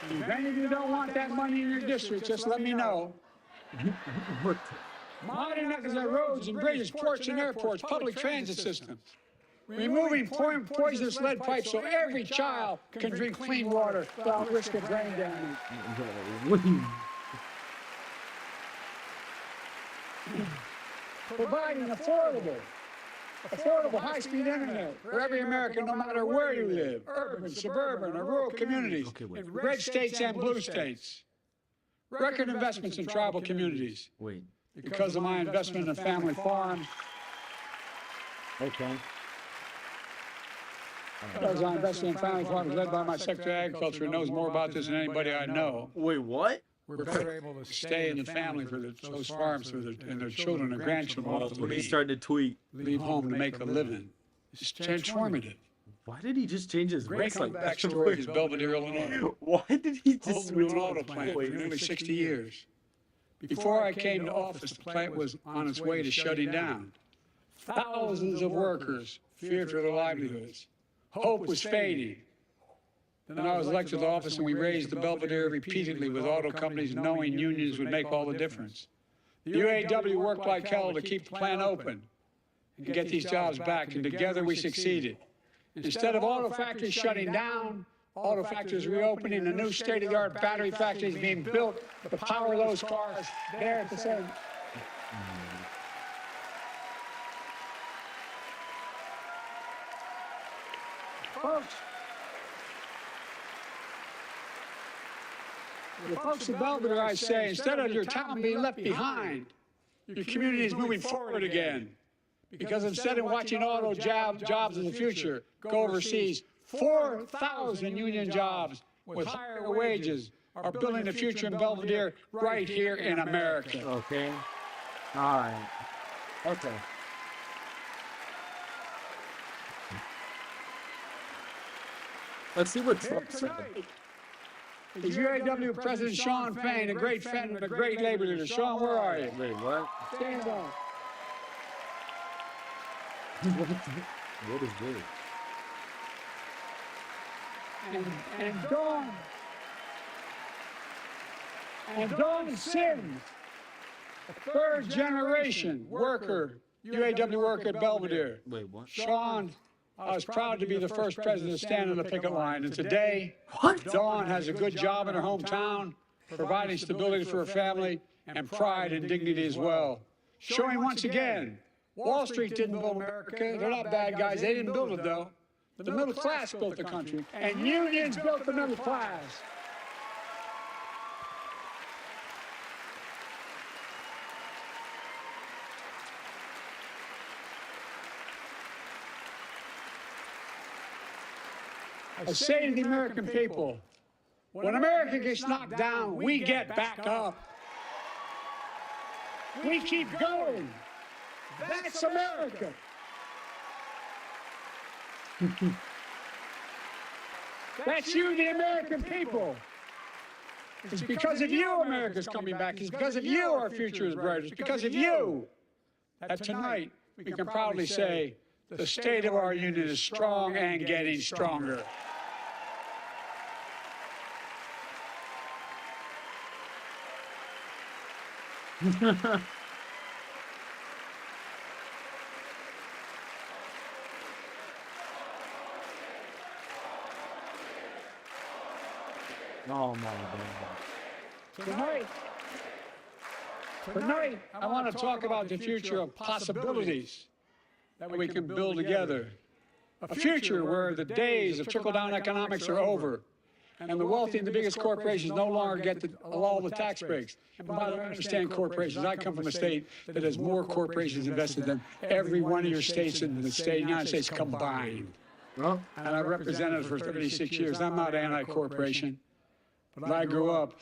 If any of you don't want that money in your district, just let me know. Modernizing our roads and bridges, ports and airports, public transit systems. Removing poisonous lead pipes so every child can drink clean water without risk of brain damage. Providing affordable high-speed internet for every American, no matter where you live, urban, suburban, or rural communities, in red states and blue states. Record investments in tribal communities.
Wait.
Because of my investment in family farms.
Okay.
Because my investment in family farms led by my Secretary of Agriculture who knows more about this than anybody I know.
Wait, what?
We're better able to stay in the family for those farms and their children and grandchildren.
He started to tweet.
Leave home to make a living. It's transformative.
Why did he just change his
Great
voice like that?
backstory is Belvedere, Illinois.
Why did he just
Home
switch
to an auto plant for nearly 60 years. Before I came to office, the plant was on its way to shutting down. Thousands of workers feared for their livelihoods. Hope was fading. Then I was elected to office and we raised the Belvedere repeatedly with auto companies knowing unions would make all the difference. The UAW worked like hell to keep the plant open and get these jobs back, and together we succeeded. Instead of auto factories shutting down, auto factories reopening, and new state-of-the-art battery factories being built to power those cars there at the same. The folks of Belvedere, I say, instead of your town being left behind, your community is moving forward again. Because instead of watching auto jobs in the future go overseas, 4,000 union jobs with higher wages are building the future in Belvedere right here in America.
Okay. All right. Okay. Let's see what Trump said.
Is UAW President Sean Fain, a great friend and a great labor leader. Sean, where are you?
Wait, what?
Stand up.
What is this?
And Dawn Sims, a third-generation worker, UAW worker at Belvedere.
Wait, what?
Sean, I was proud to be the first president to stand on the picket line, and today, Dawn has a good job in her hometown, providing stability for her family and pride and dignity as well. Showing once again, Wall Street didn't build America. They're not bad guys. They didn't build it, though. The middle class built the country, and unions built the middle class. I say to the American people, when America gets knocked down, we get back up. We keep going. That's America. That's you, the American people. It's because of you America's coming back. It's because of you our future is bright. It's because of you that tonight we can proudly say the state of our union is strong and getting stronger.
Oh my God.
Tonight, I want to talk about the future of possibilities that we can build together. A future where the days of trickle-down economics are over, and the wealthy and the biggest corporations no longer get all the tax breaks. And by the way, I understand corporations. I come from a state that has more corporations invested than every one of your states in the United States combined.
Well,
And I represented it for 36 years. I'm not anti-corporation, but I grew up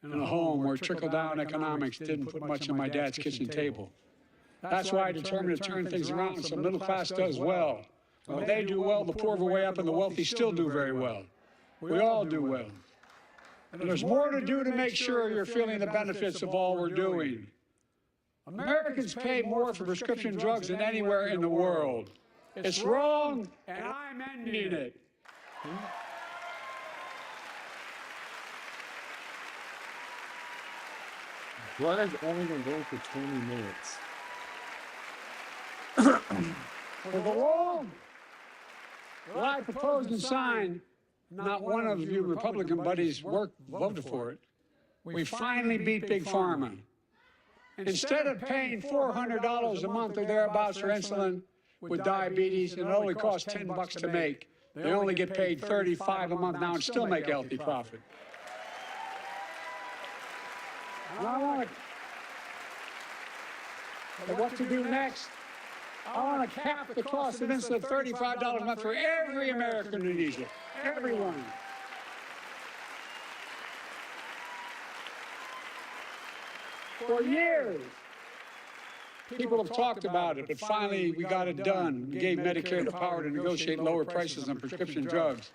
in a home where trickle-down economics didn't put much on my dad's kitchen table. That's why I determined to turn things around so the middle class does well. When they do well, the poor go way up and the wealthy still do very well. We all do well. And there's more to do to make sure you're feeling the benefits of all we're doing. Americans pay more for prescription drugs than anywhere in the world. It's wrong, and I'm ending it.
blood has only been going for 20 minutes.
For the law that I proposed and signed, not one of you Republican buddies voted for it. We finally beat Big Pharma. Instead of paying $400 a month or thereabouts for insulin with diabetes, and it only costs $10 to make, they only get paid $35 a month now and still make a healthy profit. And I want to, what to do next? I want to cap the cost of insulin at $35 a month for every American who needs it. Everyone. For years, people have talked about it, but finally we got it done. We gave Medicare the power to negotiate lower prices on prescription drugs,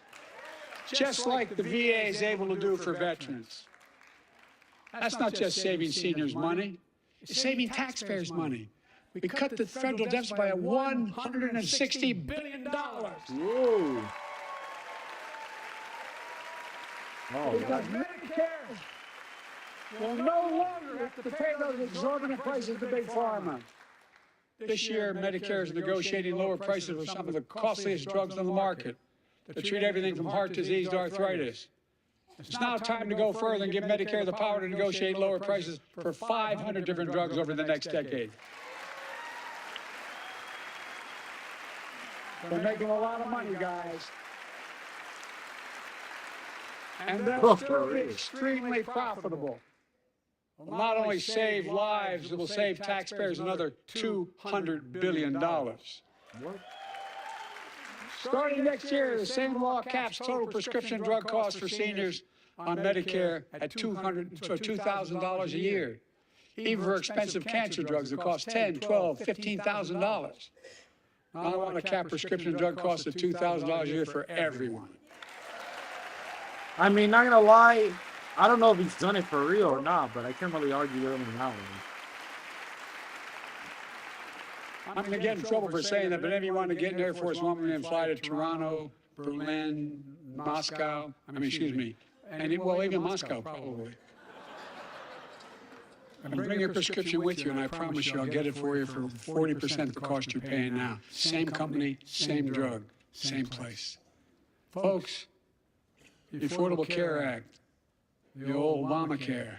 just like the VA is able to do for veterans. That's not just saving seniors money, it's saving taxpayers money. We cut the federal deficit by $160 billion.
Whoa. Oh,
Because Medicare will no longer have to pay those exorbitant prices to Big Pharma. This year, Medicare is negotiating lower prices for some of the costliest drugs on the market that treat everything from heart disease to arthritis. It's now time to go further and give Medicare the power to negotiate lower prices for 500 different drugs over the next decade. They're making a lot of money, guys. And they'll still be extremely profitable. It will not only save lives, it will save taxpayers another $200 billion. Starting next year, the same law caps total prescription drug costs for seniors on Medicare at $2,000 a year. Even for expensive cancer drugs that cost $10,000, $12,000, $15,000. I want to cap prescription drug costs at $2,000 a year for everyone.
I mean, not gonna lie, I don't know if he's done it for real or not, but I can't really argue with him on that one.
I'm going to get in trouble for saying that, but if you want to get in Air Force One and fly to Toronto, Berlin, Moscow, even Moscow probably. And bring your prescription with you, and I promise you I'll get it for you for 40% the cost you're paying now. Same company, same drug, same place. Folks, the Affordable Care Act, the old Obamacare,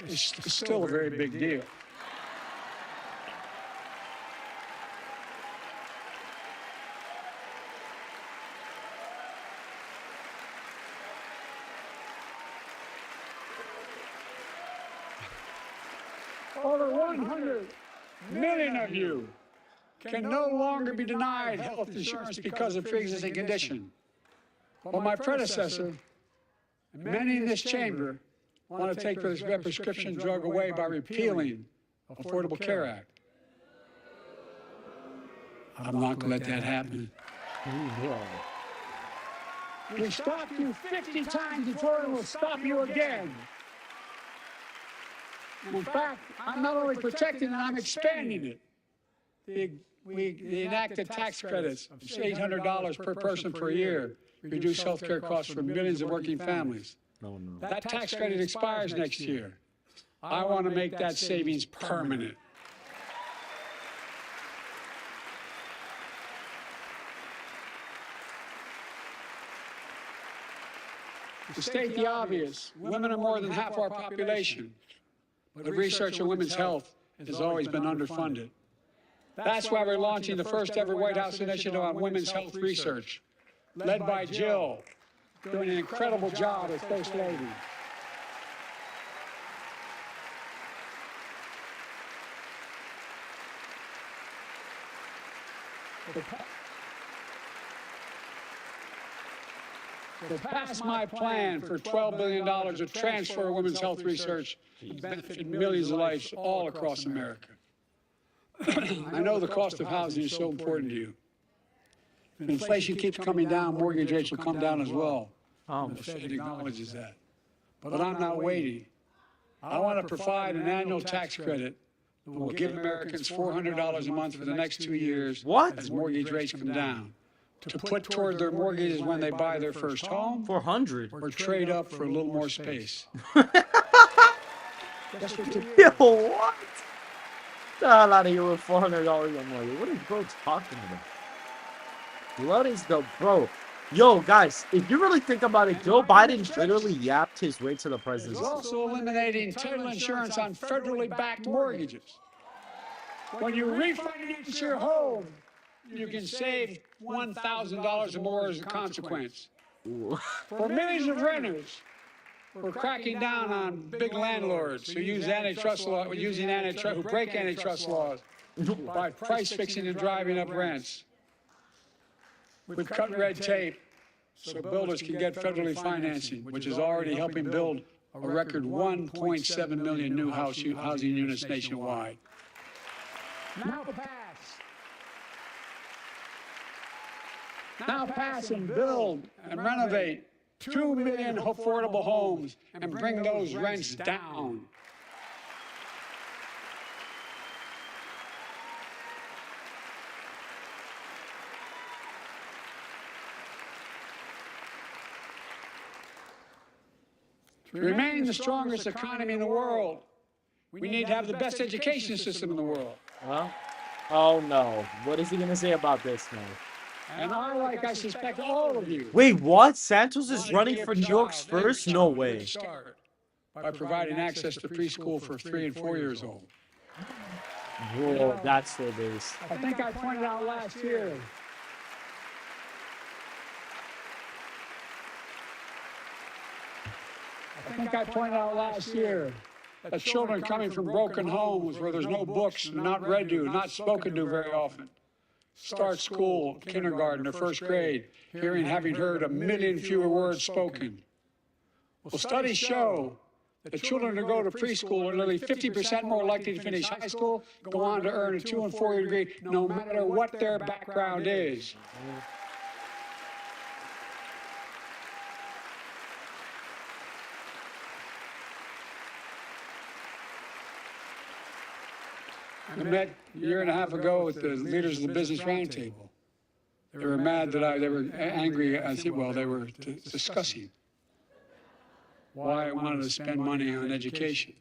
is still a very big deal. Over 100 million of you can no longer be denied health insurance because of pre-existing condition. Well, my predecessor, and many in this chamber, want to take this prescription drug away by repealing the Affordable Care Act. I'm not going to let that happen. We stopped you 50 times before we'll stop you again. In fact, I'm not only protecting it, I'm expanding it. We enacted tax credits of $800 per person per year, reduce health care costs for millions of working families. That tax credit expires next year. I want to make that savings permanent. To state the obvious, women are more than half our population, but research on women's health has always been underfunded. That's why we're launching the first ever White House initiative on women's health research, led by Jill, doing an incredible job as First Lady. To pass my plan for $12 billion to transfer women's health research to benefit millions of lives all across America. I know the cost of housing is so important to you. If inflation keeps coming down, mortgage rates will come down as well. The Fed acknowledges that. But I'm not waiting. I want to provide an annual tax credit that will give Americans $400 a month for the next 2 years as mortgage rates come down, to put toward their mortgages when they buy their first home,
400,
or trade up for a little more space.
Yo, what? The hell out of here with $400 or more. What are bro talking about? What is the bro? Yo, guys, if you really think about it, Joe Biden literally yapped his way to the presidency.
He's also eliminating title insurance on federally backed mortgages. When you refinance your home, you can save $1,000 or more as a consequence. For millions of renters, we're cracking down on big landlords who use antitrust law, who break antitrust laws by price fixing and driving up rents. We've cut red tape so builders can get federally financing, which is already helping build a record 1.7 million new housing units nationwide. Now pass and build and renovate 2 million affordable homes and bring those rents down. To remain the strongest economy in the world, we need to have the best education system in the world.
Huh? Oh no. What is he going to say about this now?
And I suspect all of you.
Wait, what? Santos is running for New York's first? No way.
By providing access to preschool for 3 and 4 years old.
Whoa, that's so base.
I think I pointed out last year. That children coming from broken homes where there's no books, not read to, not spoken to very often, start school, kindergarten, or first grade, having heard 1 million fewer words spoken. Well, studies show that children who go to preschool are nearly 50% more likely to finish high school, go on to earn a 2- and 4-year degree, no matter what their background is. I met a year and a half ago with the leaders of the Business Roundtable. They were mad that they were angry. I said, well, they were discussing why I wanted to spend money on education.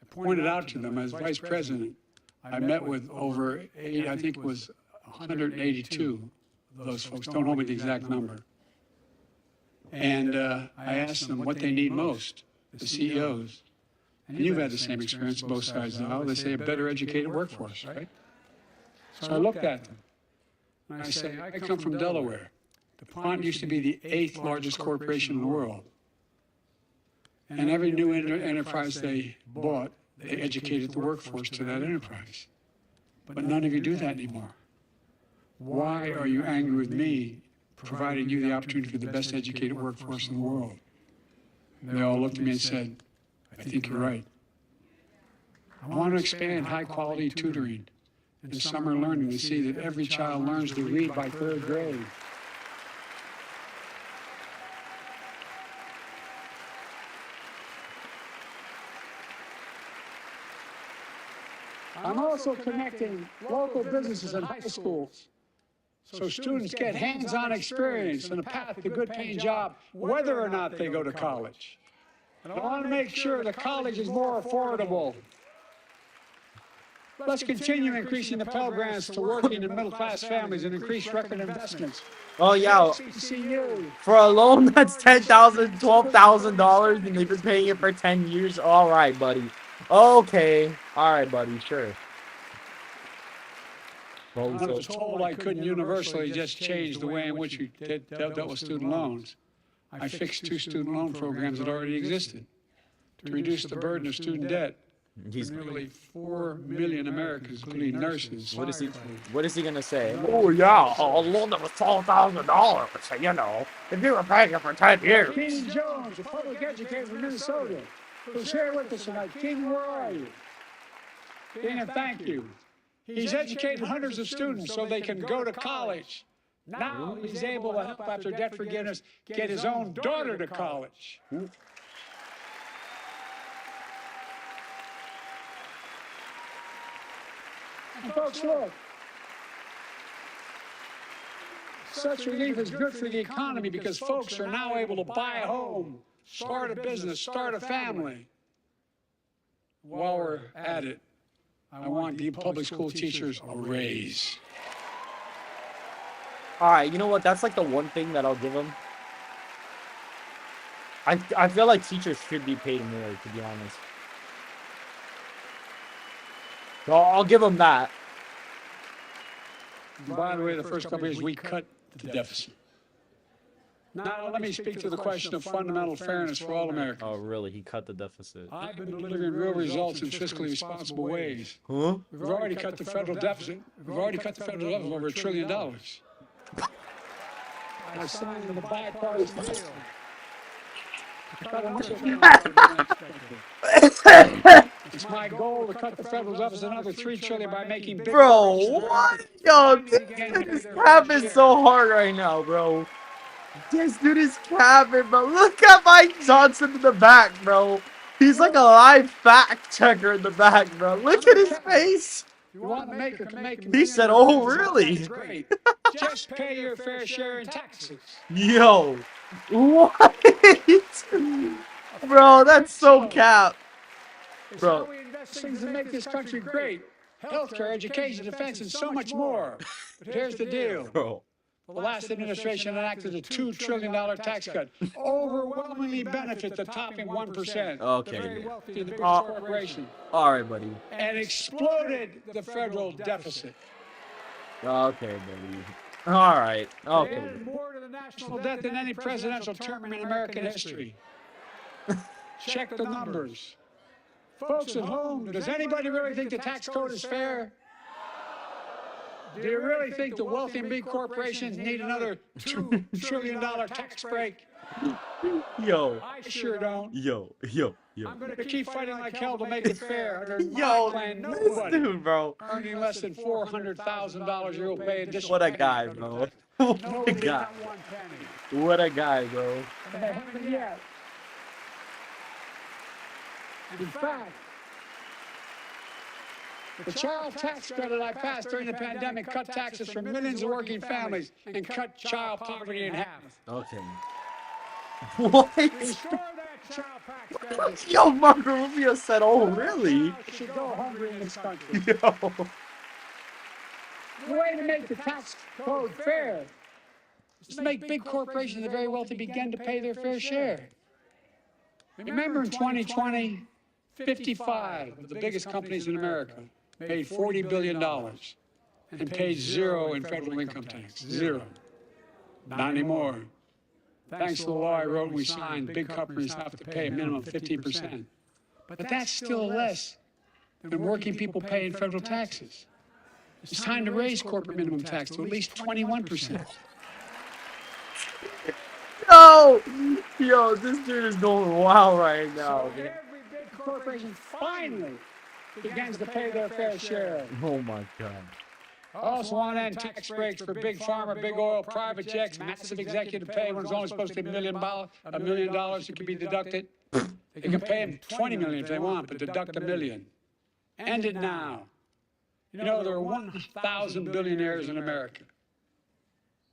I pointed out to them as vice president, I met with over 80, I think it was 182 of those folks. Don't hold me to the exact number. And I asked them what they need most, the CEOs. And you've had the same experience, both sides now. They say a better educated workforce, right? So I looked at them. And I say, I come from Delaware. DuPont used to be the 8th largest corporation in the world. And every new enterprise they bought, they educated the workforce to that enterprise. But none of you do that anymore. Why are you angry with me providing you the opportunity for the best educated workforce in the world? And they all looked at me and said, I think you're right. I want to expand high-quality tutoring and summer learning to see that every child learns to read by 3rd grade. I'm also connecting local businesses and high schools so students get hands-on experience and a path to a good-paying job, whether or not they go to college. And I want to make sure the college is more affordable. Let's continue increasing the Pell Grants to working and middle-class families and increase record investments.
Oh yeah,
CCU.
for a loan that's $10,000, $12,000, and they've been paying it for 10 years. All right, buddy. Okay, all right, buddy. Sure.
I was told I couldn't universally just change the way in which we dealt with student loans. I fixed 2 student loan programs that already existed to reduce the burden of student debt.
He's
Nearly 4 million Americans, including nurses.
What is he gonna say? Oh yeah, a loan that was $12,000. You know, if you were paying it for 10 years.
King Jones, a public educator from Minnesota, who's here with us tonight. King, where are you? King, and thank you. He's educated hundreds of students so they can go to college. Now he's able to help, after debt forgiveness, get his own daughter to college. And folks, look, such relief is good for the economy because folks are now able to buy a home, start a business, start a family. While we're at it, I want the public school teachers a raise.
All right, you know what? That's like the one thing that I'll give him. I feel like teachers should be paid more, to be honest. So I'll give him that.
By the way, the first couple of years, we cut the deficit. Now, let me speak to the question of fundamental fairness for all Americans.
Oh, really? He cut the deficit.
I've been delivering real results in fiscally responsible ways.
Huh?
We've already cut the federal deficit. We've already cut the federal deficit over $1 trillion. I signed the bipartisan bill. It's my goal to cut the federal deficit another $3 trillion by making big.
Bro, what? Yo, this capping so hard right now, bro. This dude is capping, bro. Look at Mike Johnson in the back, bro. He's like a live fact checker in the back, bro. Look at his face.
You want to make it,
He said, "Oh, really?"
Great. Just pay your fair share in taxes.
Yo, what? Bro, that's so cap.
It's
Bro.
how we invest things that make this country great. Healthcare, education, defense, and so much more. But here's the deal.
Bro.
The last administration enacted a $2 trillion tax cut, overwhelmingly benefit the topping 1%.
Okay.
The very wealthy, the big corporation.
All right, buddy.
And exploded the federal deficit.
Okay, buddy. All right.
They
Okay.
added more to the national debt than any presidential term in American history. Check the numbers. Folks at home, does anybody really think the tax code is fair? Do you really think the wealthy and big corporations need another $2 trillion tax break?
Yo.
I sure don't.
Yo.
I'm going to keep fighting like hell to make it fair. Under my
Yo,
plan,
this
nobody
dude, bro.
earning less than $400,000 a year will pay additional.
What a
tax
guy,
on the
bro.
tax.
What a
Nobody,
guy.
not one penny.
What a guy, bro.
And they haven't yet. In fact, The child tax credit I passed during the pandemic cut taxes for millions of working families and cut child poverty in half.
Okay. What?
Restore that child tax credit.
Yo, Marco Rubio said, "Oh, really?"
Child should go hungry in this country.
Yo.
The way to make the tax code fair is to make big corporations and the very wealthy begin to pay their fair share. Remember in 2020, 55 of the biggest companies in America made $40 billion and paid zero in federal income tax. Zero. Not anymore. Thanks to the law I wrote and we signed, big companies have to pay a minimum of 15%. But that's still less than working people pay in federal taxes. It's time to raise corporate minimum tax to at least 21%.
Yo, this dude is going wild right now, man.
Every big corporation finally begins to pay their fair share.
Oh my God.
I also want to end tax breaks for big pharma, big oil, private jets, massive executive pay when it's only supposed to be $1 million. It can be deducted. They can pay them $20 million if they want, but deduct $1 million. End it now. You know, there are 1,000 billionaires in America.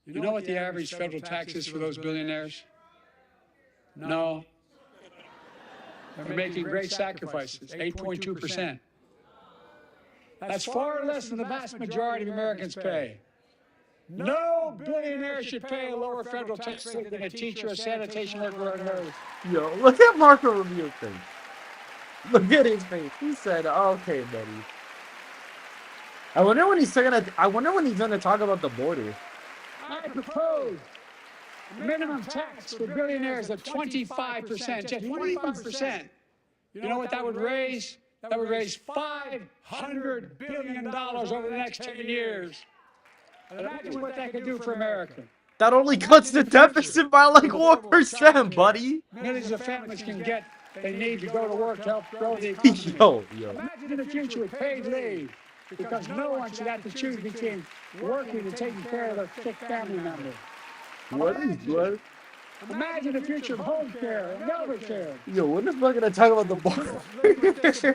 You know what the average federal tax is for those billionaires? No. They're making great sacrifices, 8.2%. That's far less than the vast majority of Americans pay. No billionaire should pay a lower federal tax rate than a teacher, a sanitation worker, or a nurse.
Yo, look at Marco Rubio's face. Look at his face. He said, "Okay, buddy." I wonder when he's gonna talk about the border.
I propose a minimum tax for billionaires of 25%, just 25%. You know what that would raise? That would raise $500 billion over the next 10 years. Imagine what that could do for America.
That only cuts the deficit by like 1%, buddy.
Millions of families can get they need to go to work to help grow the economy.
Yo.
Imagine in the future with paid leave, because no one should have to choose between working and taking care of their sick family member.
What is what?
Imagine the future of home care and elder care.
Yo, when the fuck gonna talk about the border?
So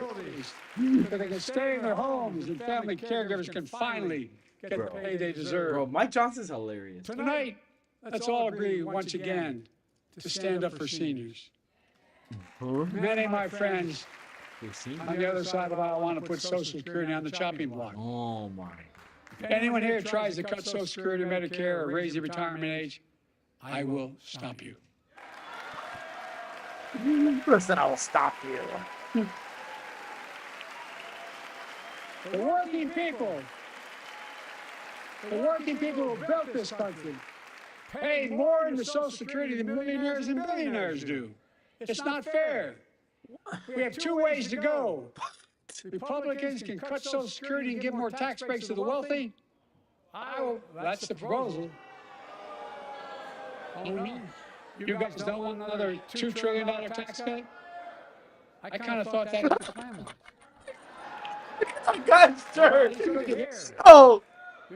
they can stay in their homes and family caregivers can finally get the pay they deserve.
Bro, Mike Johnson's hilarious.
Tonight, let's all agree once again to stand up for seniors. Many of my friends on the other side of the aisle want to put Social Security on the chopping block.
Oh my.
If anyone here tries to cut Social Security, Medicare, or raise the retirement age, I will stop you.
Listen, I will stop you.
The working people who built this country pay more into Social Security than millionaires and billionaires do. It's not fair. We have two ways to go. Republicans can cut Social Security and give more tax breaks to the wealthy. That's the proposal. Oh, no. You guys don't want another $2 trillion tax cut? I kind of thought that was the plan.
God, sir.
It's
Oh.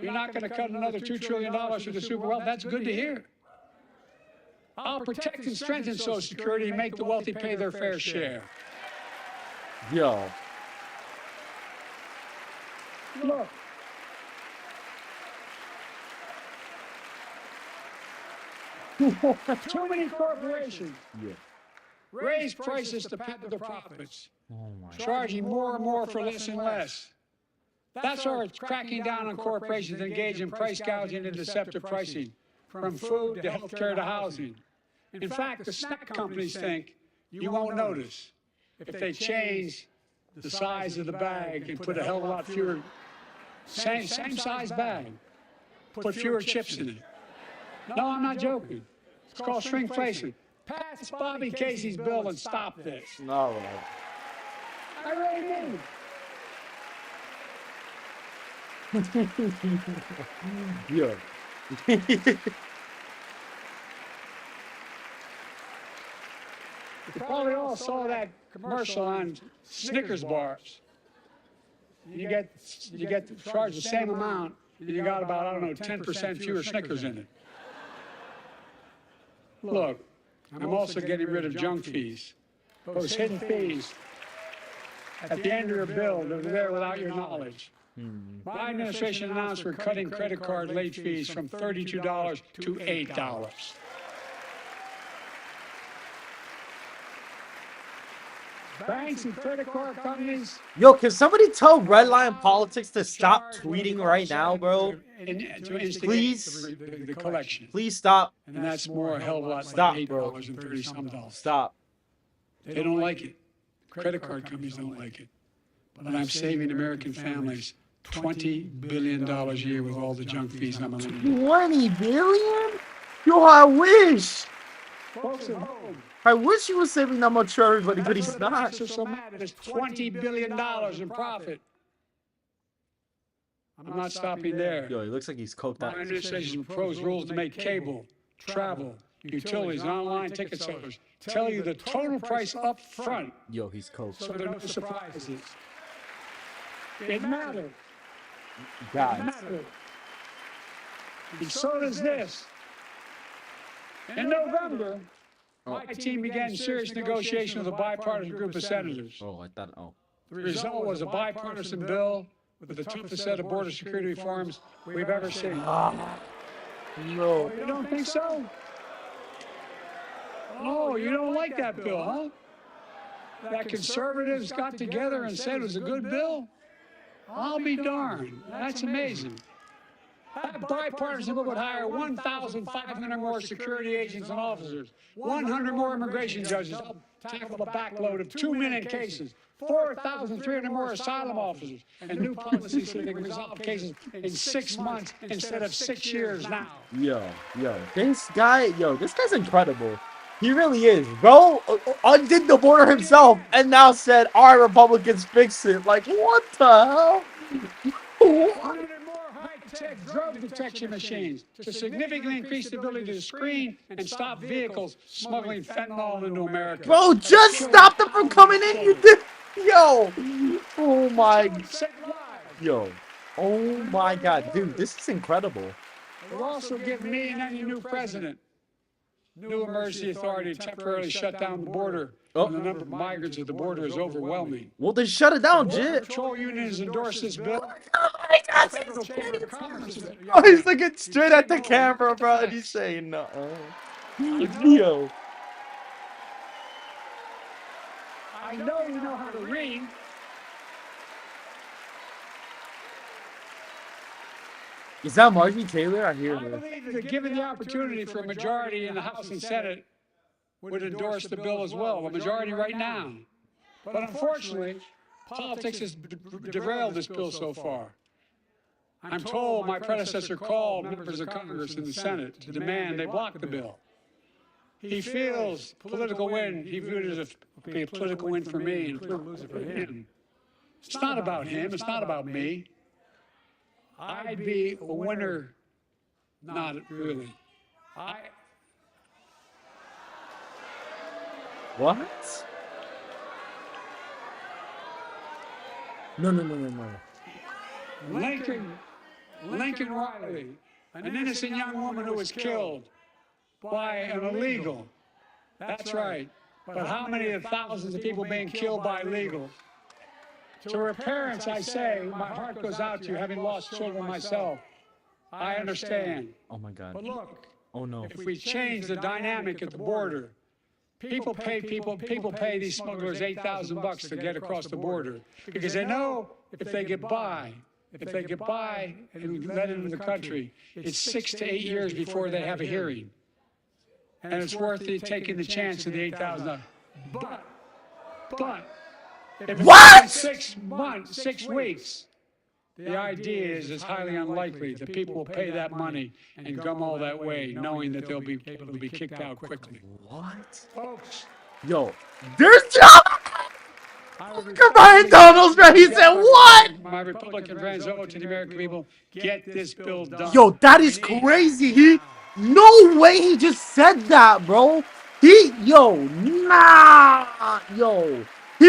You're not going to cut another $2 trillion for the super wealthy. That's good to hear. I'll protect and strengthen Social Security and make the wealthy pay their fair share.
Yo.
Look. Too many corporations raise prices to pad their profits, charging more and more for less and less. That's why it's cracking down on corporations engaged in price gouging and deceptive pricing, from food to healthcare to housing. In fact, the snack companies think you won't notice if they change the size of the bag and put a hell of a lot fewer, same size bag, put fewer chips in it. No, I'm not joking. It's called shrinkflation. Pass Bobby Casey's bill and stop this.
No.
I really mean it.
Yo.
You probably all saw that commercial on Snickers bars. You get charged the same amount, and you got about, I don't know, 10% fewer Snickers in it. Look, I'm also getting rid of junk fees, those hidden fees at the end of your bill that was there without your knowledge.
Hmm.
My administration announced we're cutting credit card late fees from $32 to $8. Banks and credit card companies.
Yo, can somebody tell Red Line Politics to stop tweeting right now, bro? Please.
The collection.
Please stop.
And that's more a hell of a lot
Stop,
like
bro.
$8 and 30-some dollars.
Stop.
They don't like it. Credit card companies don't like it. But I'm saving American families $20 billion a year with all the junk fees I'm eliminating.
20 billion? Yo, I wish.
Folks at home,
I wish he was saving that much for everybody, but he's not.
banks are so mad. It's $20 billion in profit. I'm not stopping there.
Yo, he looks like he's coked
My
out.
administration proposed rules to make cable, travel, utilities, and online ticket sellers tell you the total price up front,
Yo, he's coked.
so there are no surprises. It matters.
Guys.
And so does this. In November, my team began serious negotiation with a bipartisan group of senators.
Oh, I thought, oh.
The result was a bipartisan bill with the toughest set of border security reforms we've ever seen.
Yo.
You don't think so? Oh, you don't like that bill, huh? That conservatives got together and said it was a good bill? I'll be darned. That's amazing. That bipartisan bill would hire 1,500 more security agents and officers, 100 more immigration judges, tackle the backload of 2 million cases, 4,300 more asylum officers, and new policies so they can resolve cases in 6 months instead of 6 years now.
Yo, this guy's incredible. He really is, bro. Undid the border himself and now said our Republicans fix it. Like, what the hell?
100 more high-tech drug detection machines to significantly increase the ability to screen and stop vehicles smuggling fentanyl into America.
Bro, just stop them from coming in. You did. Yo. Oh my. Yo. Oh my God, dude, this is incredible.
We'll also give me and any new president new emergency authority to temporarily shut down the border when the number of migrants at the border is overwhelming.
Well, then shut it down,
Border
Jit.
Patrol unions endorse this bill.
Oh my God, oh, he's looking straight at the camera, bro, and he's saying no. Yo.
I know you know how to read.
Is that Margie Taylor? I hear
I
her.
believe that given the opportunity for a majority in the House and Senate would endorse the bill as well, a majority right now. But unfortunately, politics has derailed this bill so far. I'm told my predecessor called members of Congress in the Senate to demand they block the bill. He feels political win. He viewed it as a political win for me and a political loser for him. It's not about him. It's not about me. I'd be a winner. Not really.
What? No.
Lincoln Riley, an innocent young woman who was killed by an illegal. That's right. But how many of thousands of people being killed by illegals? To her parents, I say, my heart goes out to you, having lost children myself. I understand.
Oh my God.
But look,
Oh no.
if we change the dynamic at the border, people pay these smugglers $8,000 to get across the border because they know if they get by and let into the country, it's 6 to 8 years before they have a hearing. And it's worth it taking the chance of the $8,000. But if
What?
it's 6 months, 6 weeks, the idea is it's highly unlikely that people will pay that money and come all that way, knowing that they'll be able to be kicked out quickly.
What?
Folks,
Yo, there's John. Ryan Donald's right. He said what?
my Republican friends owe it to the American people, get this bill done.
Yo, that is crazy. No way he just said that, bro. He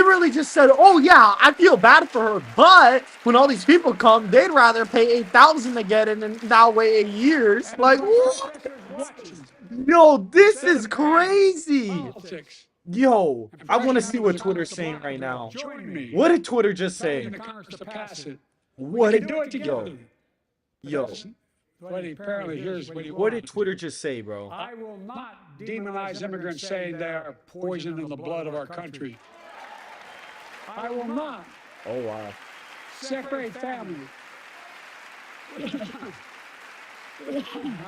really just said, oh yeah, I feel bad for her, but when all these people come, they'd rather pay $8,000 to get in and now wait 8 years. Like, what? Yo, this is crazy.
Politics.
Yo,
And
I want to
pressure
see
members
what
of
Twitter's
Congress to
saying
block
right
the
now.
bill. Join me.
What did Twitter just
Begging
say?
the Congress to pass it.
What
We
did
can do it together.
yo?
But apparently, here's what he
What did
wants.
Twitter just say, bro?
I will not demonize immigrants saying they are poison in the blood of our country. I will not
Oh wow.
separate families.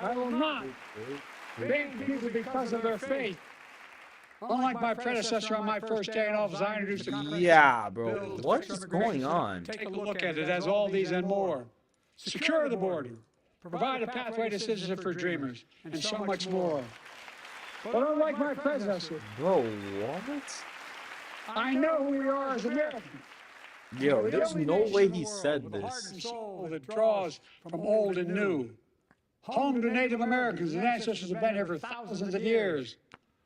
I will not ban people because of their faith. Unlike my predecessor on my first day in office, I introduced a comprehensive
Yeah, bro.
bill to
What
fix
is
immigration.
going on?
Take a look at it as all these and more. Secure the border, provide a pathway to citizenship for dreamers, and so much more. But unlike my predecessor,
Bro, what?
I know who we are as Americans.
Yo,
We're the
there's
only
no
nation
way
in the
he
world
said
with a heart
this.
and soul that draws from old and new. Home to Native Americans and ancestors have been here for thousands of years.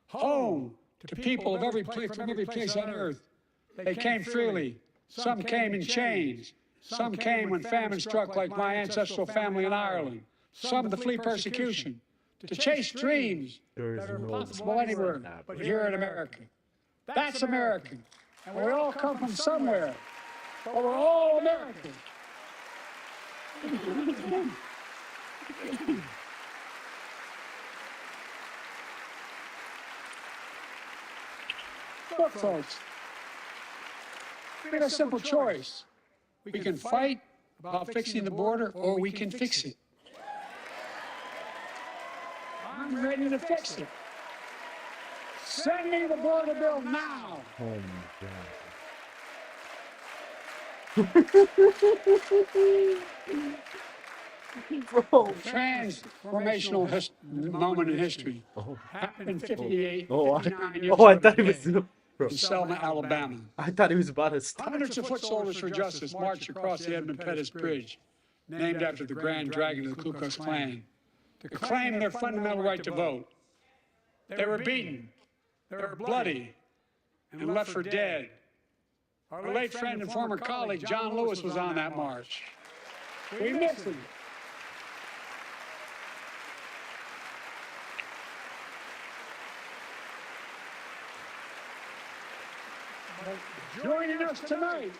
Home to people of every place, from every place on earth. They came freely. Some came in chains. Some came when famine struck, like my ancestral family in Ireland. Some to flee persecution, to chase dreams that are impossible anywhere but here in America. That's American. And we all come from somewhere, but we're all American. Look, folks, we have a simple choice. We can fight about fixing the border, or we can fix it. I'm ready to fix it. Send me the border bill now.
Oh my god. Bro.
Transformational moment in history happened in 58,
Oh,
59 years
I
ago
thought he was.
today
Bro,
in Selma, Alabama.
I thought he was about to stop.
Hundreds of foot soldiers for justice marched across the Edmund Pettus Bridge, named after the Grand Dragon of the Ku Klux Klan, to claim their fundamental right to vote. They were beaten, they were bloody, and left for dead. Our late friend and former colleague, John Lewis, was on that march. We miss him. Joining us tonight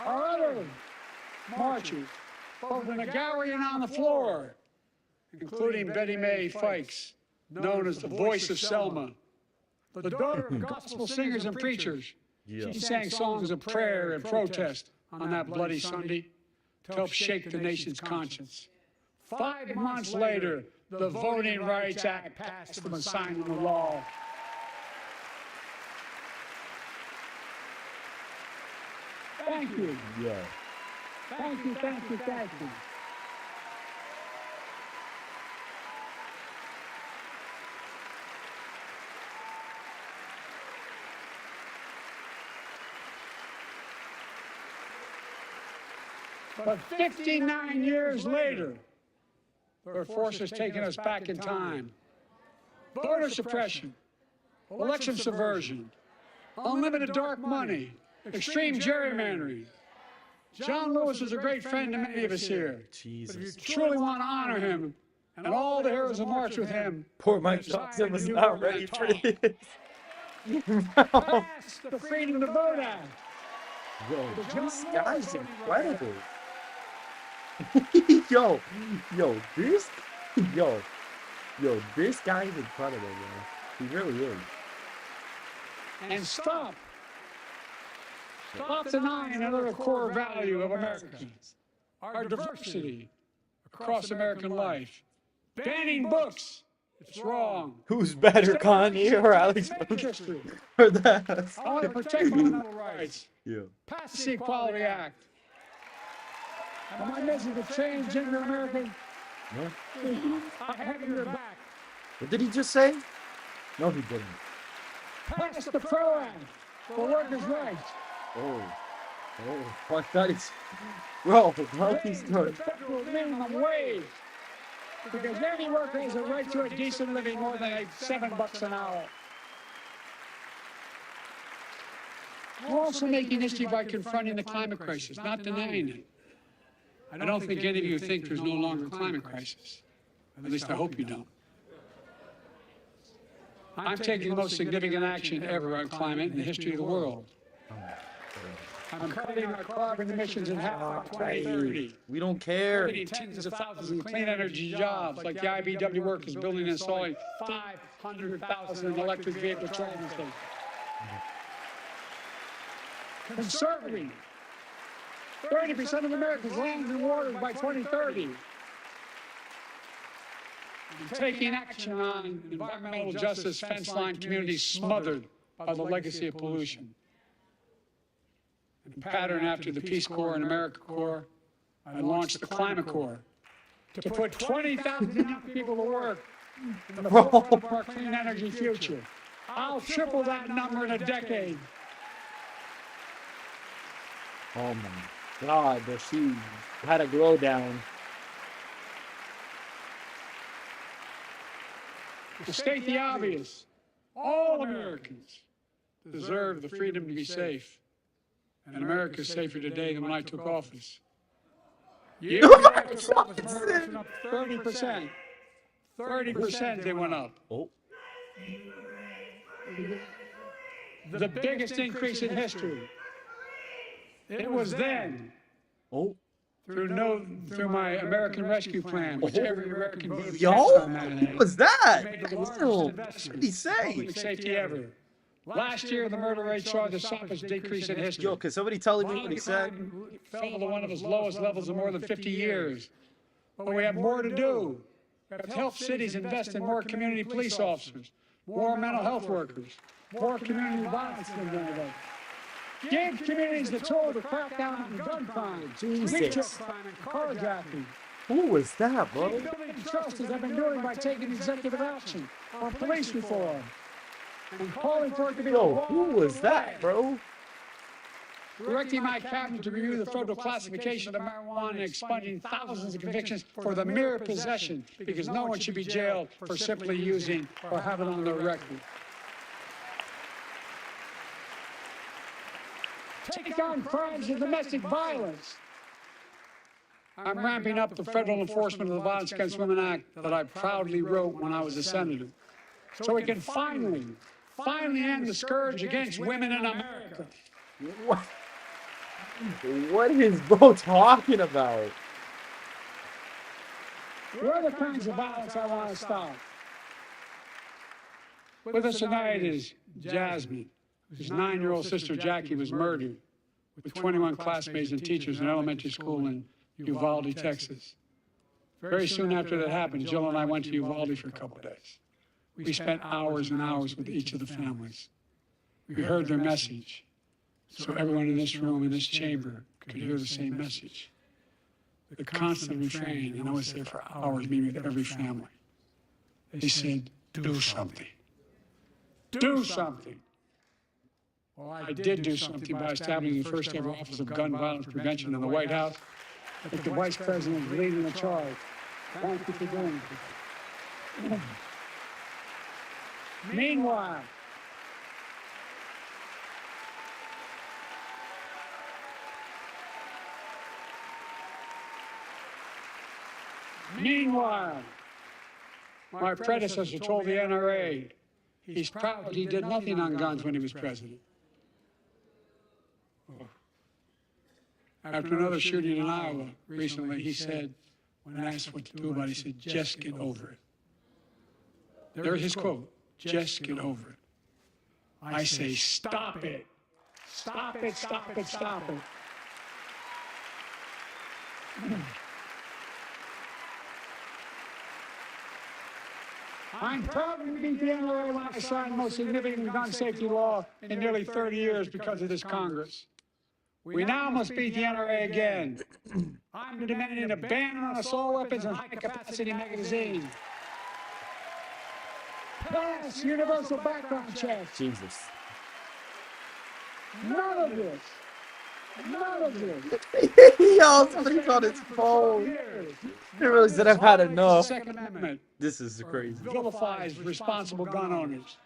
are other marchers, both in the gallery and on the floor, including Betty Mae Fikes, known as the voice of Selma, the daughter of gospel singers and preachers. She sang songs of prayer and protest on that bloody Sunday to help shake the nation's conscience. 5 months later, the Voting Rights Act passed from a sign of the law. Thank you.
Yeah.
Thank you, thank you, thank you. But 59 years later, their forces taking us back in time. Voter suppression, election subversion, unlimited dark money, extreme gerrymandering. John Lewis is a great friend to many of us here.
Jesus.
But if you truly want to honor him and all the heroes who marched with him,
Poor Mike Johnson was not ready for this.
pass the Freedom to Vote Act.
Yo, this guy's incredible. yo, this guy is incredible, man. He really is.
And stop denying another core value of Americans, our diversity across American life. Banning books, it's wrong.
Who's better, Kanye or Alex?
History.
For that?
I want to protect fundamental rights.
Yeah.
Pass the Equality Act. Am I missing the transgender American?
No.
I have your back.
What did he just say? No, he didn't.
Pass the PRO Act for workers' rights.
Oh, I thought it's. Bro, how he's
Raise
doing.
the federal minimum wage. Because every worker has a right to a decent living more than $7 an hour. We're also making history by confronting the climate crisis, not denying it. I don't think any of you think there's no longer a climate crisis. At least I hope you don't. I'm taking the most significant action ever on climate in the history of the world. I'm cutting our carbon emissions in half by 2030.
We don't care.
Creating tens of thousands of clean energy jobs, like the IBW workers building and installing 500,000 electric vehicle charging stations. Conserving 30% of America's lands and waters by 2030. And taking action on environmental justice fence line communities smothered by the legacy of pollution. And pattern after the Peace Corps and AmeriCorps, I launched the Climate Corps to put 20,000 young people to work in the forefront of our clean energy future. I'll triple that number in a decade.
Oh my God, but she had a glow down.
To state the obvious, all Americans deserve the freedom to be safe. And America is safer today than when I took office. Years after I took office, murders went up 30%. 30% they went up.
Oh,
The biggest increase in history. It was then,
oh,
through my American Rescue Plan, which every American voted
yo,
yes on that day.
what was that?
Made the largest
Damn,
investment
what did he
in
say?
public safety ever. Last year, the murder rate saw the sharpest decrease in history.
Yo, can somebody tell me what he said?
Fell to one of its lowest levels in more than 50 years. But we have more to do. We have to help cities invest in more community police officers, more mental health workers, more community violence intervention. Give communities the tool to crack down on gun crimes, retail crime, and carjacking.
Who was that, bro?
Keep building trust as I've been doing by taking executive action on police reform and calling for it to be
Yo, who was that, bro?
directing my cabinet to review the federal classification of marijuana and expunging thousands of convictions for the mere possession, because no one should be jailed for simply using or having on their record. Take on crimes of domestic violence. I'm ramping up the federal enforcement of the Violence Against Women Act that I proudly wrote when I was a senator, so we can finally end the scourge against women in America.
What? What is bro talking about?
What are the kinds of violence I want to stop? With us tonight is Jasmine, whose 9-year-old sister Jackie was murdered with 21 classmates and teachers in elementary school in Uvalde, Texas. Very soon after that happened, Jill and I went to Uvalde for a couple of days. We spent hours and hours with each of the families. We heard their message, so everyone in this room, in this chamber, could hear the same message. The constant refrain, and I was there for hours meeting with every family. They said, do something. Do something. Well, I did do something by establishing the first ever Office of Gun Violence Prevention in the White House. I think the Vice President is leading the charge. Thank you for doing it. Meanwhile, my predecessor told the NRA he's proud he did nothing on guns when he was president. After another shooting in Iowa recently, he said, when asked what to do about it, he said, just get over it. There's his quote, just get over it. I say, stop it. Stop it, stop it, stop it. I'm proud to be the NRA when I signed the most significant gun safety law in nearly 30 years because of this Congress. We now must beat the NRA again. I'm demanding a ban on assault weapons and high-capacity magazines. Pass universal background checks.
Jesus.
None of this.
Yo, somebody's on his phone. They really said I've had enough.
Second Amendment
This is crazy.
vilifies responsible gun owners.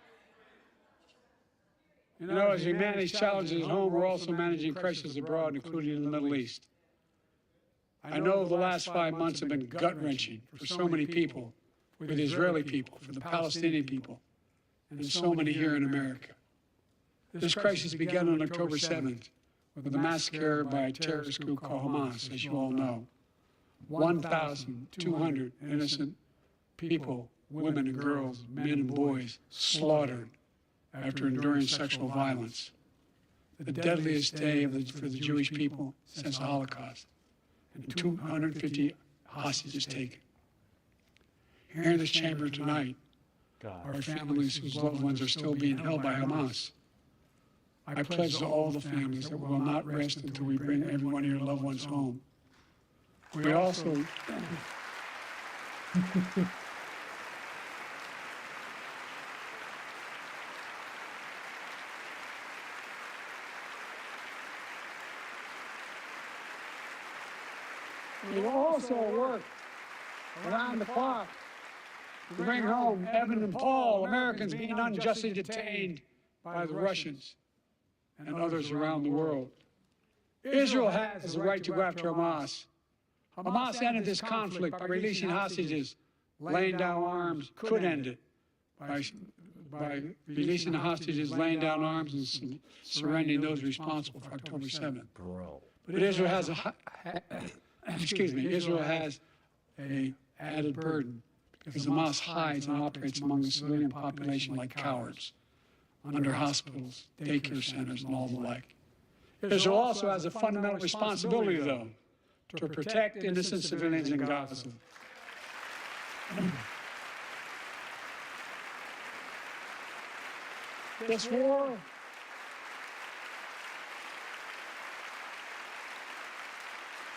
You know, as we manage challenges at home, we're also managing crises abroad, including in the Middle East. I know the last 5 months have been gut-wrenching for so many people, for the Israeli people, for the Palestinian people, and so many here in America. This crisis began on October 7th with a massacre by a terrorist group called Hamas, as you all know. 1,200 innocent people, women and girls, men and boys, slaughtered after enduring sexual violence. The deadliest day for the Jewish people since the Holocaust, and 250 hostages taken. Here in this chamber tonight are families whose loved ones are still being held by Hamas. I pledge to all the families that we will not rest until we bring every one of your loved ones home. We also work around the clock to bring home Evan and Paul, Americans being unjustly detained by the Russians and others around the world. Israel has the right to go after Hamas. Hamas ended this conflict by releasing hostages, laying down arms, could end it by releasing the hostages, laying down arms, and surrendering those responsible for October 7th. But Israel has Israel has an added burden because Hamas hides and operates among the civilian population like cowards, under hospitals, daycare centers, and all the like. Israel also has a fundamental responsibility, though, to protect innocent civilians in Gaza. This war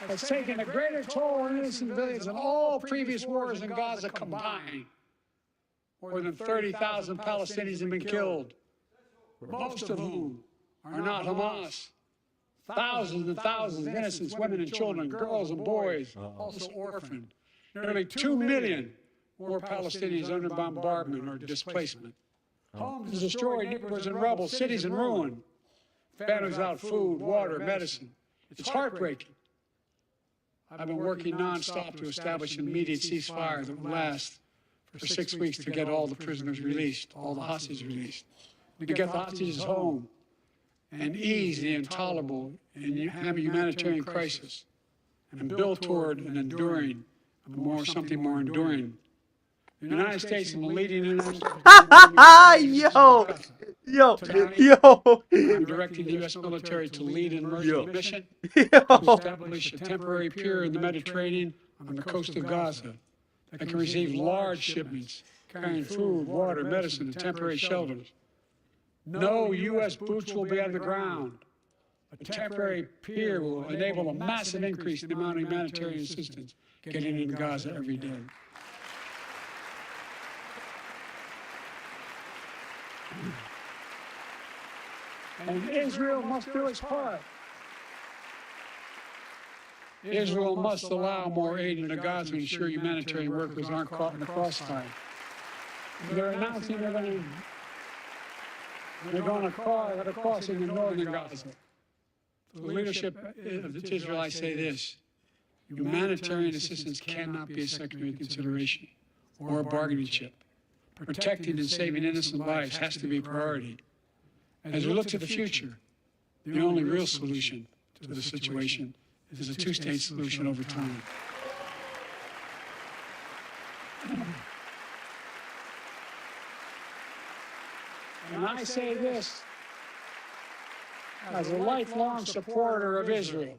has taken a greater toll on innocent civilians than all previous wars in Gaza combined. More than 30,000 Palestinians have been killed, most of whom are not Hamas. Thousands and thousands of innocent women and children, girls and boys, also orphaned. Nearly 2 million more Palestinians under bombardment or displacement. Homes destroyed, neighborhoods in rubble, cities in ruin. Families without food, water, medicine. It's heartbreaking. I've been working nonstop to establish an immediate ceasefire that will last for 6 weeks to get all the prisoners released, all the hostages released, to get the hostages home and ease the intolerable and humanitarian crisis and build toward an enduring, something more enduring. The United States and the leading international I'm directing the U.S. military to lead an emergency mission to establish a temporary pier in the Mediterranean on the coast of Gaza that can receive large shipments carrying food, water, medicine, and temporary shelters. No U.S. boots will be on the ground. A temporary pier will enable a massive increase in the amount of humanitarian assistance getting into Gaza every day. And Israel must do its part. Israel must allow more aid into Gaza to ensure humanitarian workers aren't caught in the crossfire. They're announcing they're going to cross in the northern Gaza. To the leadership of Israel, I say this: humanitarian assistance cannot be a secondary consideration or a bargaining chip. Protecting and saving innocent lives has to be a priority. As we look to the future, the only real solution to the situation is a two-state solution over time. And I say this as a lifelong supporter of Israel.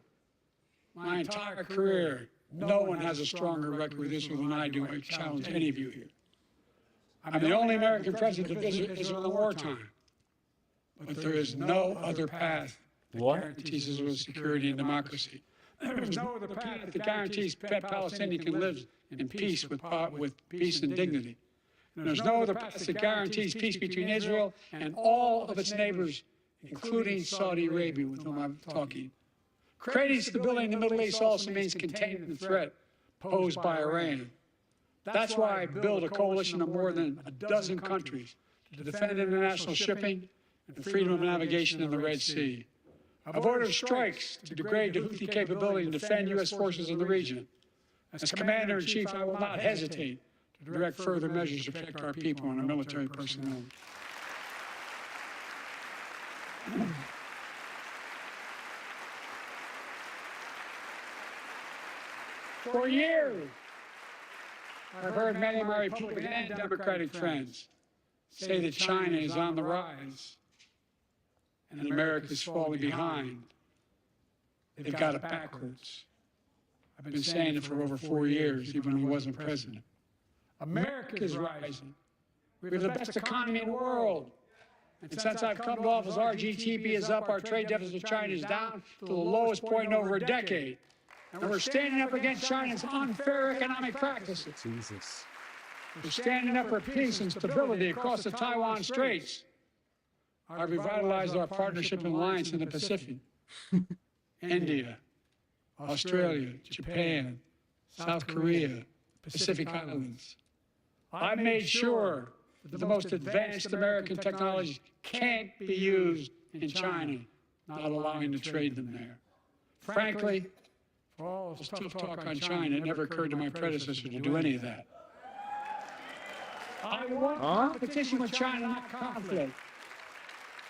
My entire career, no one has a stronger record with Israel than I do. I challenge any of you here. I'm the only American president to visit Israel in wartime. But there is no other path that guarantees Israel's security and democracy. There is no other path that guarantees Palestinians can live in peace with peace and dignity. And there's no other path that guarantees peace between Israel and all of its neighbors, including Saudi Arabia, with whom I'm talking. Creating stability in the Middle East also means containing the threat posed by Iran. That's why I built a coalition of more than a dozen countries to defend international shipping and freedom of navigation in the Red Sea. I've ordered strikes to degrade the Houthi capability to defend U.S. forces in the region. As Commander-in-Chief, I will not hesitate to direct further measures to protect our people and our military personnel. For years, I've heard many of my Republican and Democratic friends say that China is on the rise and America is falling behind. They've got it backwards. I've been saying it for over 4 years, even when he wasn't president. America is rising. We have the best economy in the world. And since I've come to office, our GDP is up, our trade deficit with China is down to the lowest point in over a decade. And we're standing up against China's unfair economic practices.
Jesus.
We're standing up for peace and stability across the Taiwan Straits. I've revitalized our partnership and alliance in the Pacific. India, Australia, Japan, South Korea, Pacific Islands. I made sure that the most advanced American technologies can't be used in China, not allowing to trade them there. Frankly, for all this tough talk on China, it never occurred to my predecessor to do any of that. I want competition with China, not conflict.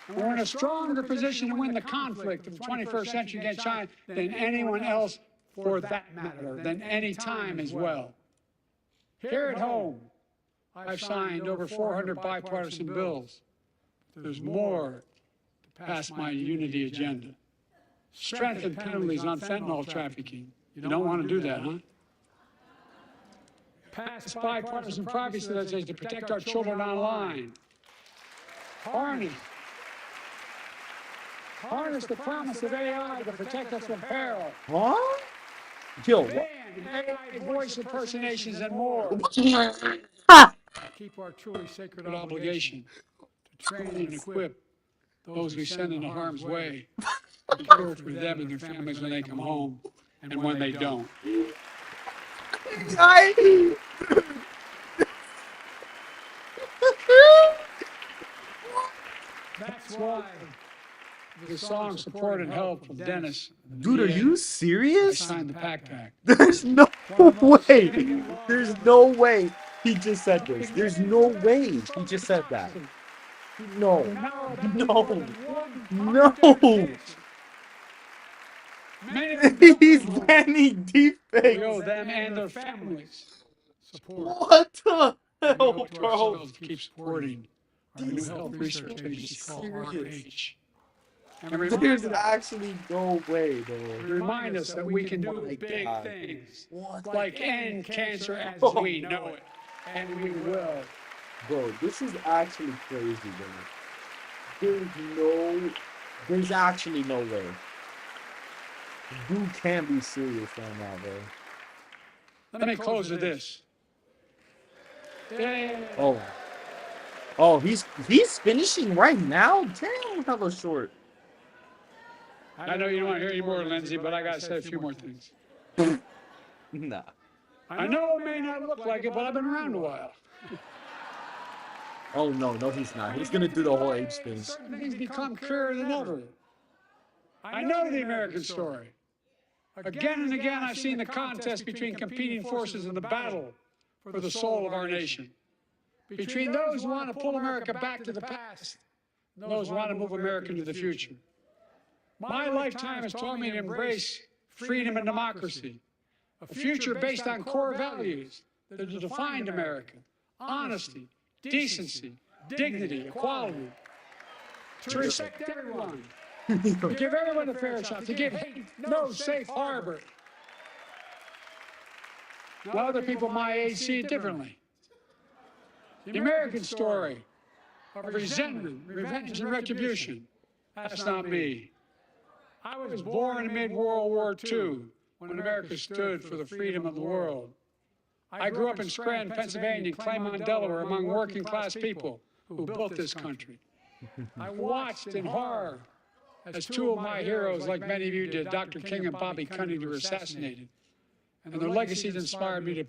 And we're in a stronger position to win the conflict of the 21st century against China than anyone else, for that matter, than any time as well. Here at home, I've signed over 400 bipartisan bills. There's more to pass my unity agenda. Strengthen penalties on fentanyl trafficking. You don't want to do that, huh? Pass bipartisan privacy legislation to protect our children online. Harness the promise of AI to protect us from peril.
Huh? Yo,
Ban AI voice impersonations and more.
Ha!
Keep our truly sacred obligation to train and equip those we send into harm's way, to care for them and their families when they come home and when they don't. That's why the song Support and Help from Dennis.
Dude, are you
I
serious?
signed the PACT Act.
There's no way. There's no way he just said this. There's no way he just said that. No. No. No. He's banning
We owe
deepfakes.
them and their families support.
What the
We
hell,
owe to
bro?
ourselves to keep supporting our new health research agency called RH. And
There's
remind
actually no way, bro.
remind us that we can do
my
big
God.
things,
What?
like end cancer as we know it, and we will.
Bro, this is actually crazy, bro. There's actually no way. You can't be serious right now, bro.
Let me close with this.
Oh. Oh, he's finishing right now? Damn, hella short.
I know you don't want to hear any more, Lindsay, but I got to say a few more things.
Nah.
I know it may not look like it, but I've been around a while.
Oh, no, he's not. He's gonna do the whole age thing.
Certain things become clearer than ever. I know the American story. Again and again, I've seen the contest between competing forces in the battle for the soul of our nation. Between those who want to pull America back to the past and those who want to move America into the future. My lifetime has taught me to embrace freedom and democracy, a future based on core values that have defined America: honesty, decency, dignity, equality, to respect everyone, to give everyone a fair shot, to give hate no safe harbor. Now, other people my age see it differently. The American story of resentment, revenge, and retribution, that's not me. I was born amid World War II, when America stood for the freedom of the world. I grew up in Scranton, Pennsylvania, and Claremont, Delaware, among working-class people who built this country. I watched in horror as two of my heroes, like many of you did, Dr. King and Bobby Kennedy, were assassinated. And their legacies inspired me to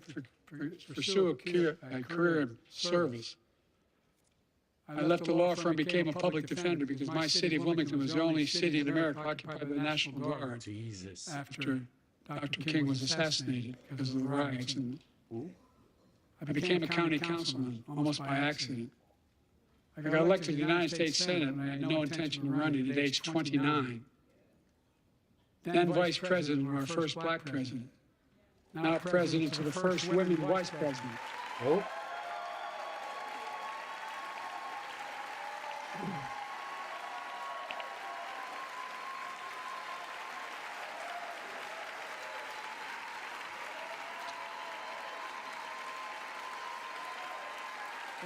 pursue a career in service. I left the law firm and became a public defender because my city of Wilmington was the only city in America occupied by the National Guard.
Jesus.
After Dr. King was assassinated because of the riots. And I became a county councilman almost by accident. I got elected to the United States Senate and I had no intention of running at age 29. Then vice president of our first black president. Now president to the first women vice president.
Oh.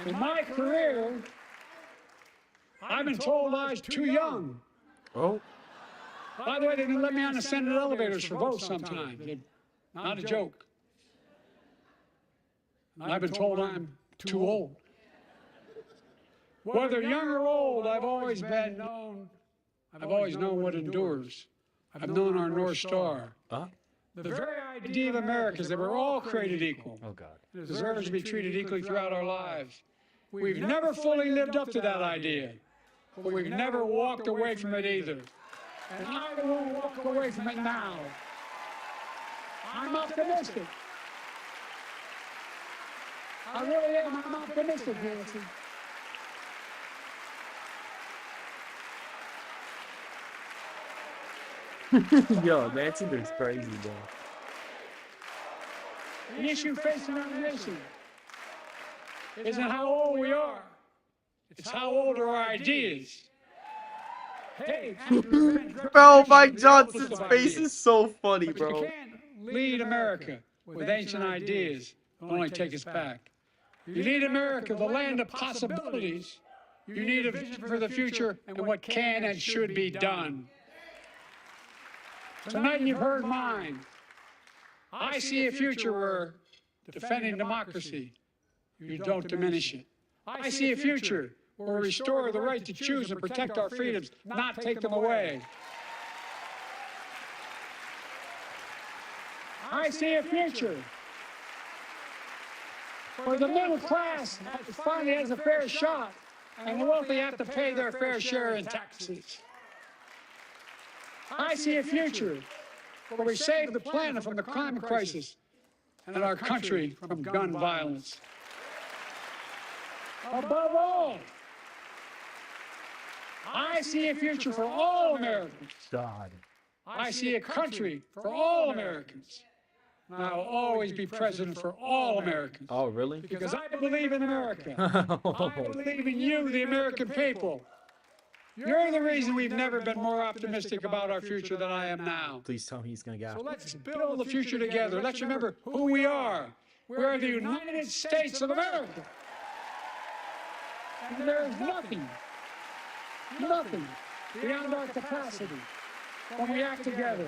In my career, I've been told I was too young.
Oh.
By the way, they didn't let me on the Senate elevators for votes sometimes. Not a joke. I've been told I'm too old. Whether young or old, I've always known what endures. I've known our North Star. The very idea of America is that we're all created equal.
Oh, God.
It deserves to be treated equally throughout our lives. We've never fully lived up to that idea, but we've never walked away from it either. And I won't walk away from it now. I'm optimistic. I really am. I'm optimistic, Nancy.
Yo, Nancy looks crazy, bro.
The issue facing our nation isn't how old we are. It's how old are our ideas. Hey,
Bro, Mike Johnson's face is so funny,
you
bro.
can't lead America with ancient ideas that only take us back. You lead America, the land of possibilities. You need a vision for the future and what can and should be done. Tonight you've heard mine. I see a future where defending democracy, you don't diminish it. I see a future where we restore the right to choose and protect our freedoms, not take them away. I see a future where the middle class finally has a fair shot and the wealthy have to pay their fair share in taxes. I see a future where we save the planet from the climate crisis and our country from gun violence. Above all, I see a future for all Americans.
God.
I see a country for all Americans. And I will always be president for all Americans.
Oh, really?
Because I believe in America. I believe in you, the American people. You're the reason we've never been more optimistic about our future than I am now.
Please tell me he's gonna get
So let's build the future together. Let's remember who we are. We are the United States of America. And there is nothing beyond our capacity when we act together.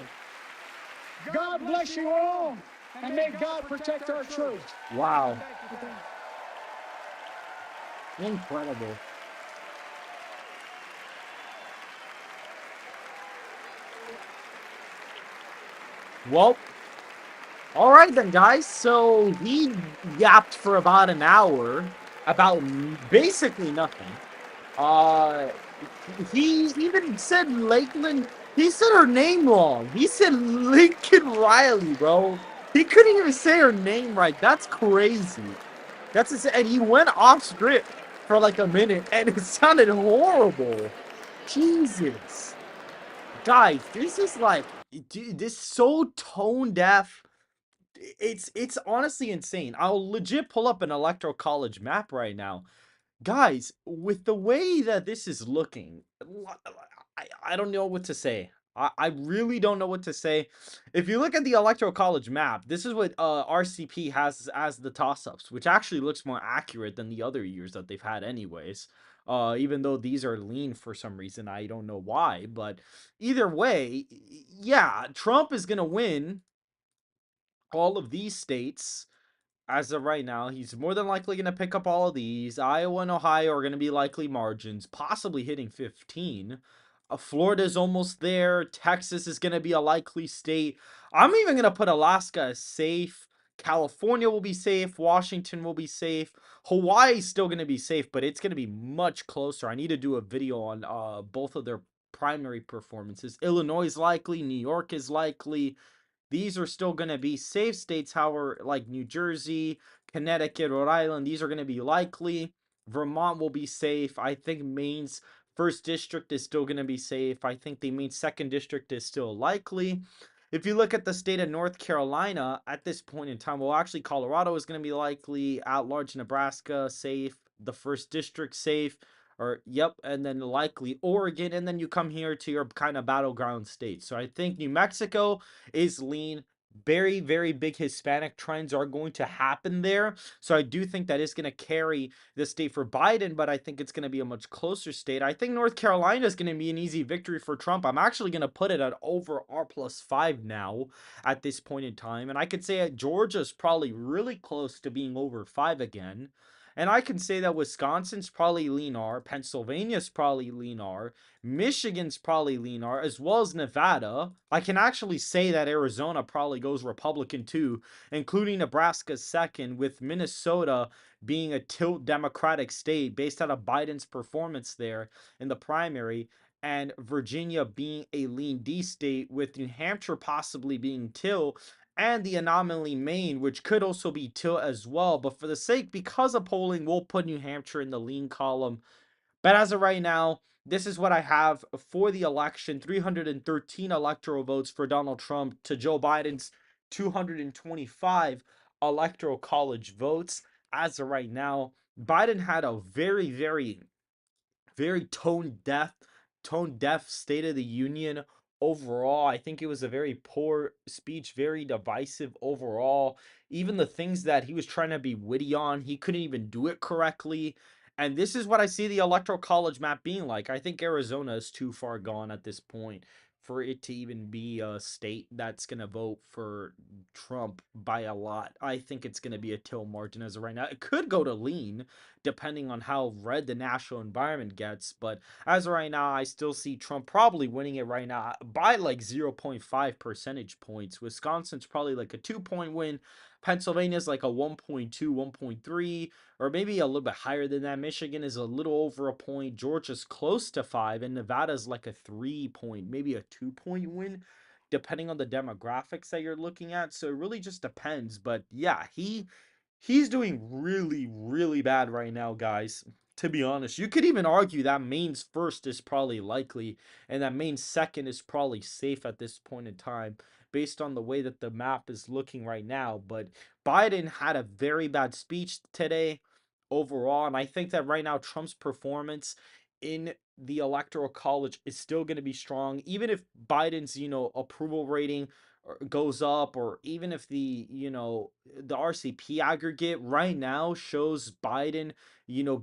God bless you all, and may God protect our troops.
Wow. Incredible. Well, all right then, guys. So he yapped for about an hour about basically nothing. He even said Lakeland. He said her name wrong. He said Lincoln Riley, bro. He couldn't even say her name right. That's crazy. That's insane. And he went off script for like a minute, and it sounded horrible. Jesus, guys, this is like, dude, this is so tone deaf. It's honestly insane. I'll legit pull up an electoral college map right now. Guys, with the way that this is looking, I don't know what to say. I really don't know what to say. If you look at the electoral college map, this is what RCP has as the toss-ups, which actually looks more accurate than the other years that they've had anyways. Even though these are lean for some reason, I don't know why. But either way, yeah, Trump is going to win all of these states. As of right now, he's more than likely going to pick up all of these. Iowa and Ohio are going to be likely margins, possibly hitting 15. Florida's almost there. Texas is going to be a likely state. I'm even going to put Alaska as safe. California will be safe. Washington will be safe. Hawaii's still going to be safe, but it's going to be much closer. I need to do a video on both of their primary performances. Illinois is likely. New York is likely. These are still going to be safe states, however, like New Jersey, Connecticut, Rhode Island. These are going to be likely. Vermont will be safe. I think Maine's first district is still going to be safe. I think the Maine second district is still likely. If you look at the state of North Carolina at this point in time, well, actually, Colorado is going to be likely, at large Nebraska safe, the first district safe, or yep, and then likely Oregon, and then you come here to your kind of battleground states. So I think New Mexico is lean. Very, very big Hispanic trends are going to happen there. So I do think that is going to carry the state for Biden, but I think it's going to be a much closer state. I think North Carolina is going to be an easy victory for Trump. I'm actually going to put it at over R+5 now at this point in time. And I could say that Georgia's probably really close to being over 5 again. And I can say that Wisconsin's probably lean R, Pennsylvania's probably lean R, Michigan's probably lean R, as well as Nevada. I can actually say that Arizona probably goes Republican too, including Nebraska's second, with Minnesota being a tilt Democratic state based out of Biden's performance there in the primary, and Virginia being a lean D state, with New Hampshire possibly being tilt, and the anomaly Maine, which could also be tilt as well. But for the sake, because of polling, we'll put New Hampshire in the lean column. But as of right now, this is what I have for the election: 313 electoral votes for Donald Trump to Joe Biden's 225 electoral college votes. As of right now, Biden had a very, very tone deaf State of the Union overall. I think it was a very poor speech, very divisive overall. Even the things that he was trying to be witty on, he couldn't even do it correctly. And this is what I see the electoral college map being like. I think Arizona is too far gone at this point for it to even be a state that's going to vote for Trump by a lot. I think it's going to be a tilt margin as of right now. It could go to lean depending on how red the national environment gets. But as of right now, I still see Trump probably winning it right now by like 0.5 percentage points. Wisconsin's probably like a 2-point win. Pennsylvania's like a 1.2, 1.3, or maybe a little bit higher than that. Michigan is a little over a point. Georgia's close to 5, and Nevada's like a 3-point, maybe a 2-point win, depending on the demographics that you're looking at. So it really just depends. But yeah, he's doing really, really bad right now, guys. To be honest, you could even argue that Maine's first is probably likely, and that Maine's second is probably safe at this point in time, based on the way that the map is looking right now. But Biden had a very bad speech today overall, and I think that right now Trump's performance in the electoral college is still going to be strong, even if Biden's approval rating goes up, or even if the RCP aggregate right now shows Biden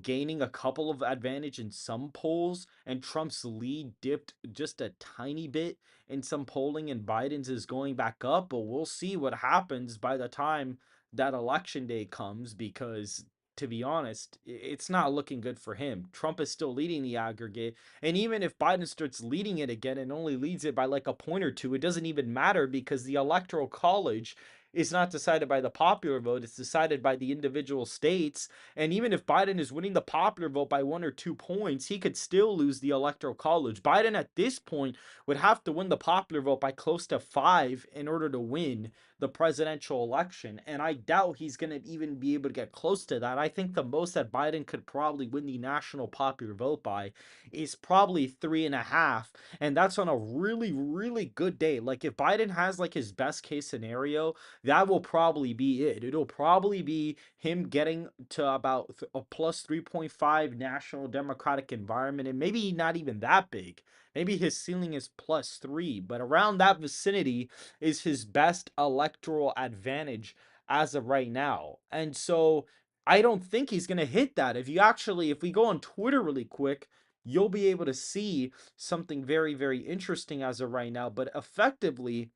gaining a couple of advantage in some polls, and Trump's lead dipped just a tiny bit in some polling, and Biden's is going back up. But we'll see what happens by the time that election day comes, because to be honest, it's not looking good for him. Trump is still leading the aggregate, and even if Biden starts leading it again and only leads it by like a point or two, it doesn't even matter, because the electoral college is not decided by the popular vote, it's decided by the individual states. And even if Biden is winning the popular vote by 1 or 2 points, he could still lose the electoral college. Biden at this point would have to win the popular vote by close to 5 in order to win the presidential election, and I doubt he's going to even be able to get close to that. I think the most that Biden could probably win the national popular vote by is probably 3.5, and that's on a really, really good day. Like, if Biden has like his best case scenario, that will probably be it. It'll probably be him getting to about a plus 3.5 national Democratic environment, and maybe not even that big. Maybe his ceiling is +3, but around that vicinity is his best electoral advantage as of right now. And so I don't think he's going to hit that. If we go on Twitter really quick, you'll be able to see something very, very interesting as of right now. But effectively,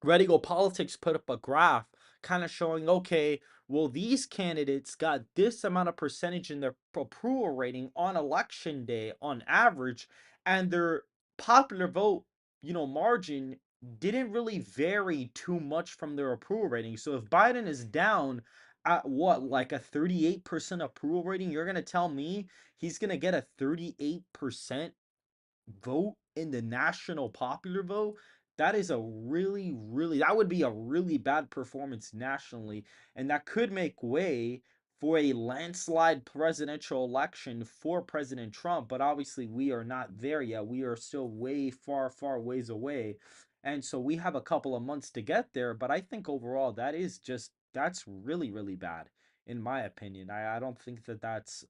Ready Go Politics put up a graph kind of showing, okay, well, these candidates got this amount of percentage in their approval rating on election day on average, and their popular vote, margin didn't really vary too much from their approval rating. So if Biden is down at what, like a 38% approval rating, you're going to tell me he's going to get a 38% vote in the national popular vote? That is a really, really, that would be a really bad performance nationally, and that could make way for a landslide presidential election for President Trump, but obviously we are not there yet. We are still way far ways away. And so we have a couple of months to get there, but I think overall that's really bad in my opinion. I don't think that that's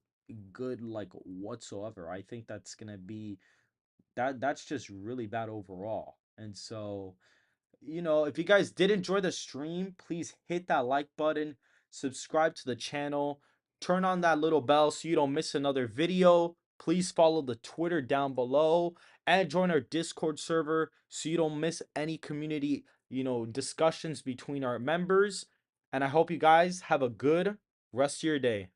good like whatsoever. I think that's going to be that's just really bad overall. And so if you guys did enjoy the stream, please hit that like button, subscribe to the channel, turn on that little bell so you don't miss another video. Please follow the Twitter down below and join our Discord server so you don't miss any community, discussions between our members. And I hope you guys have a good rest of your day.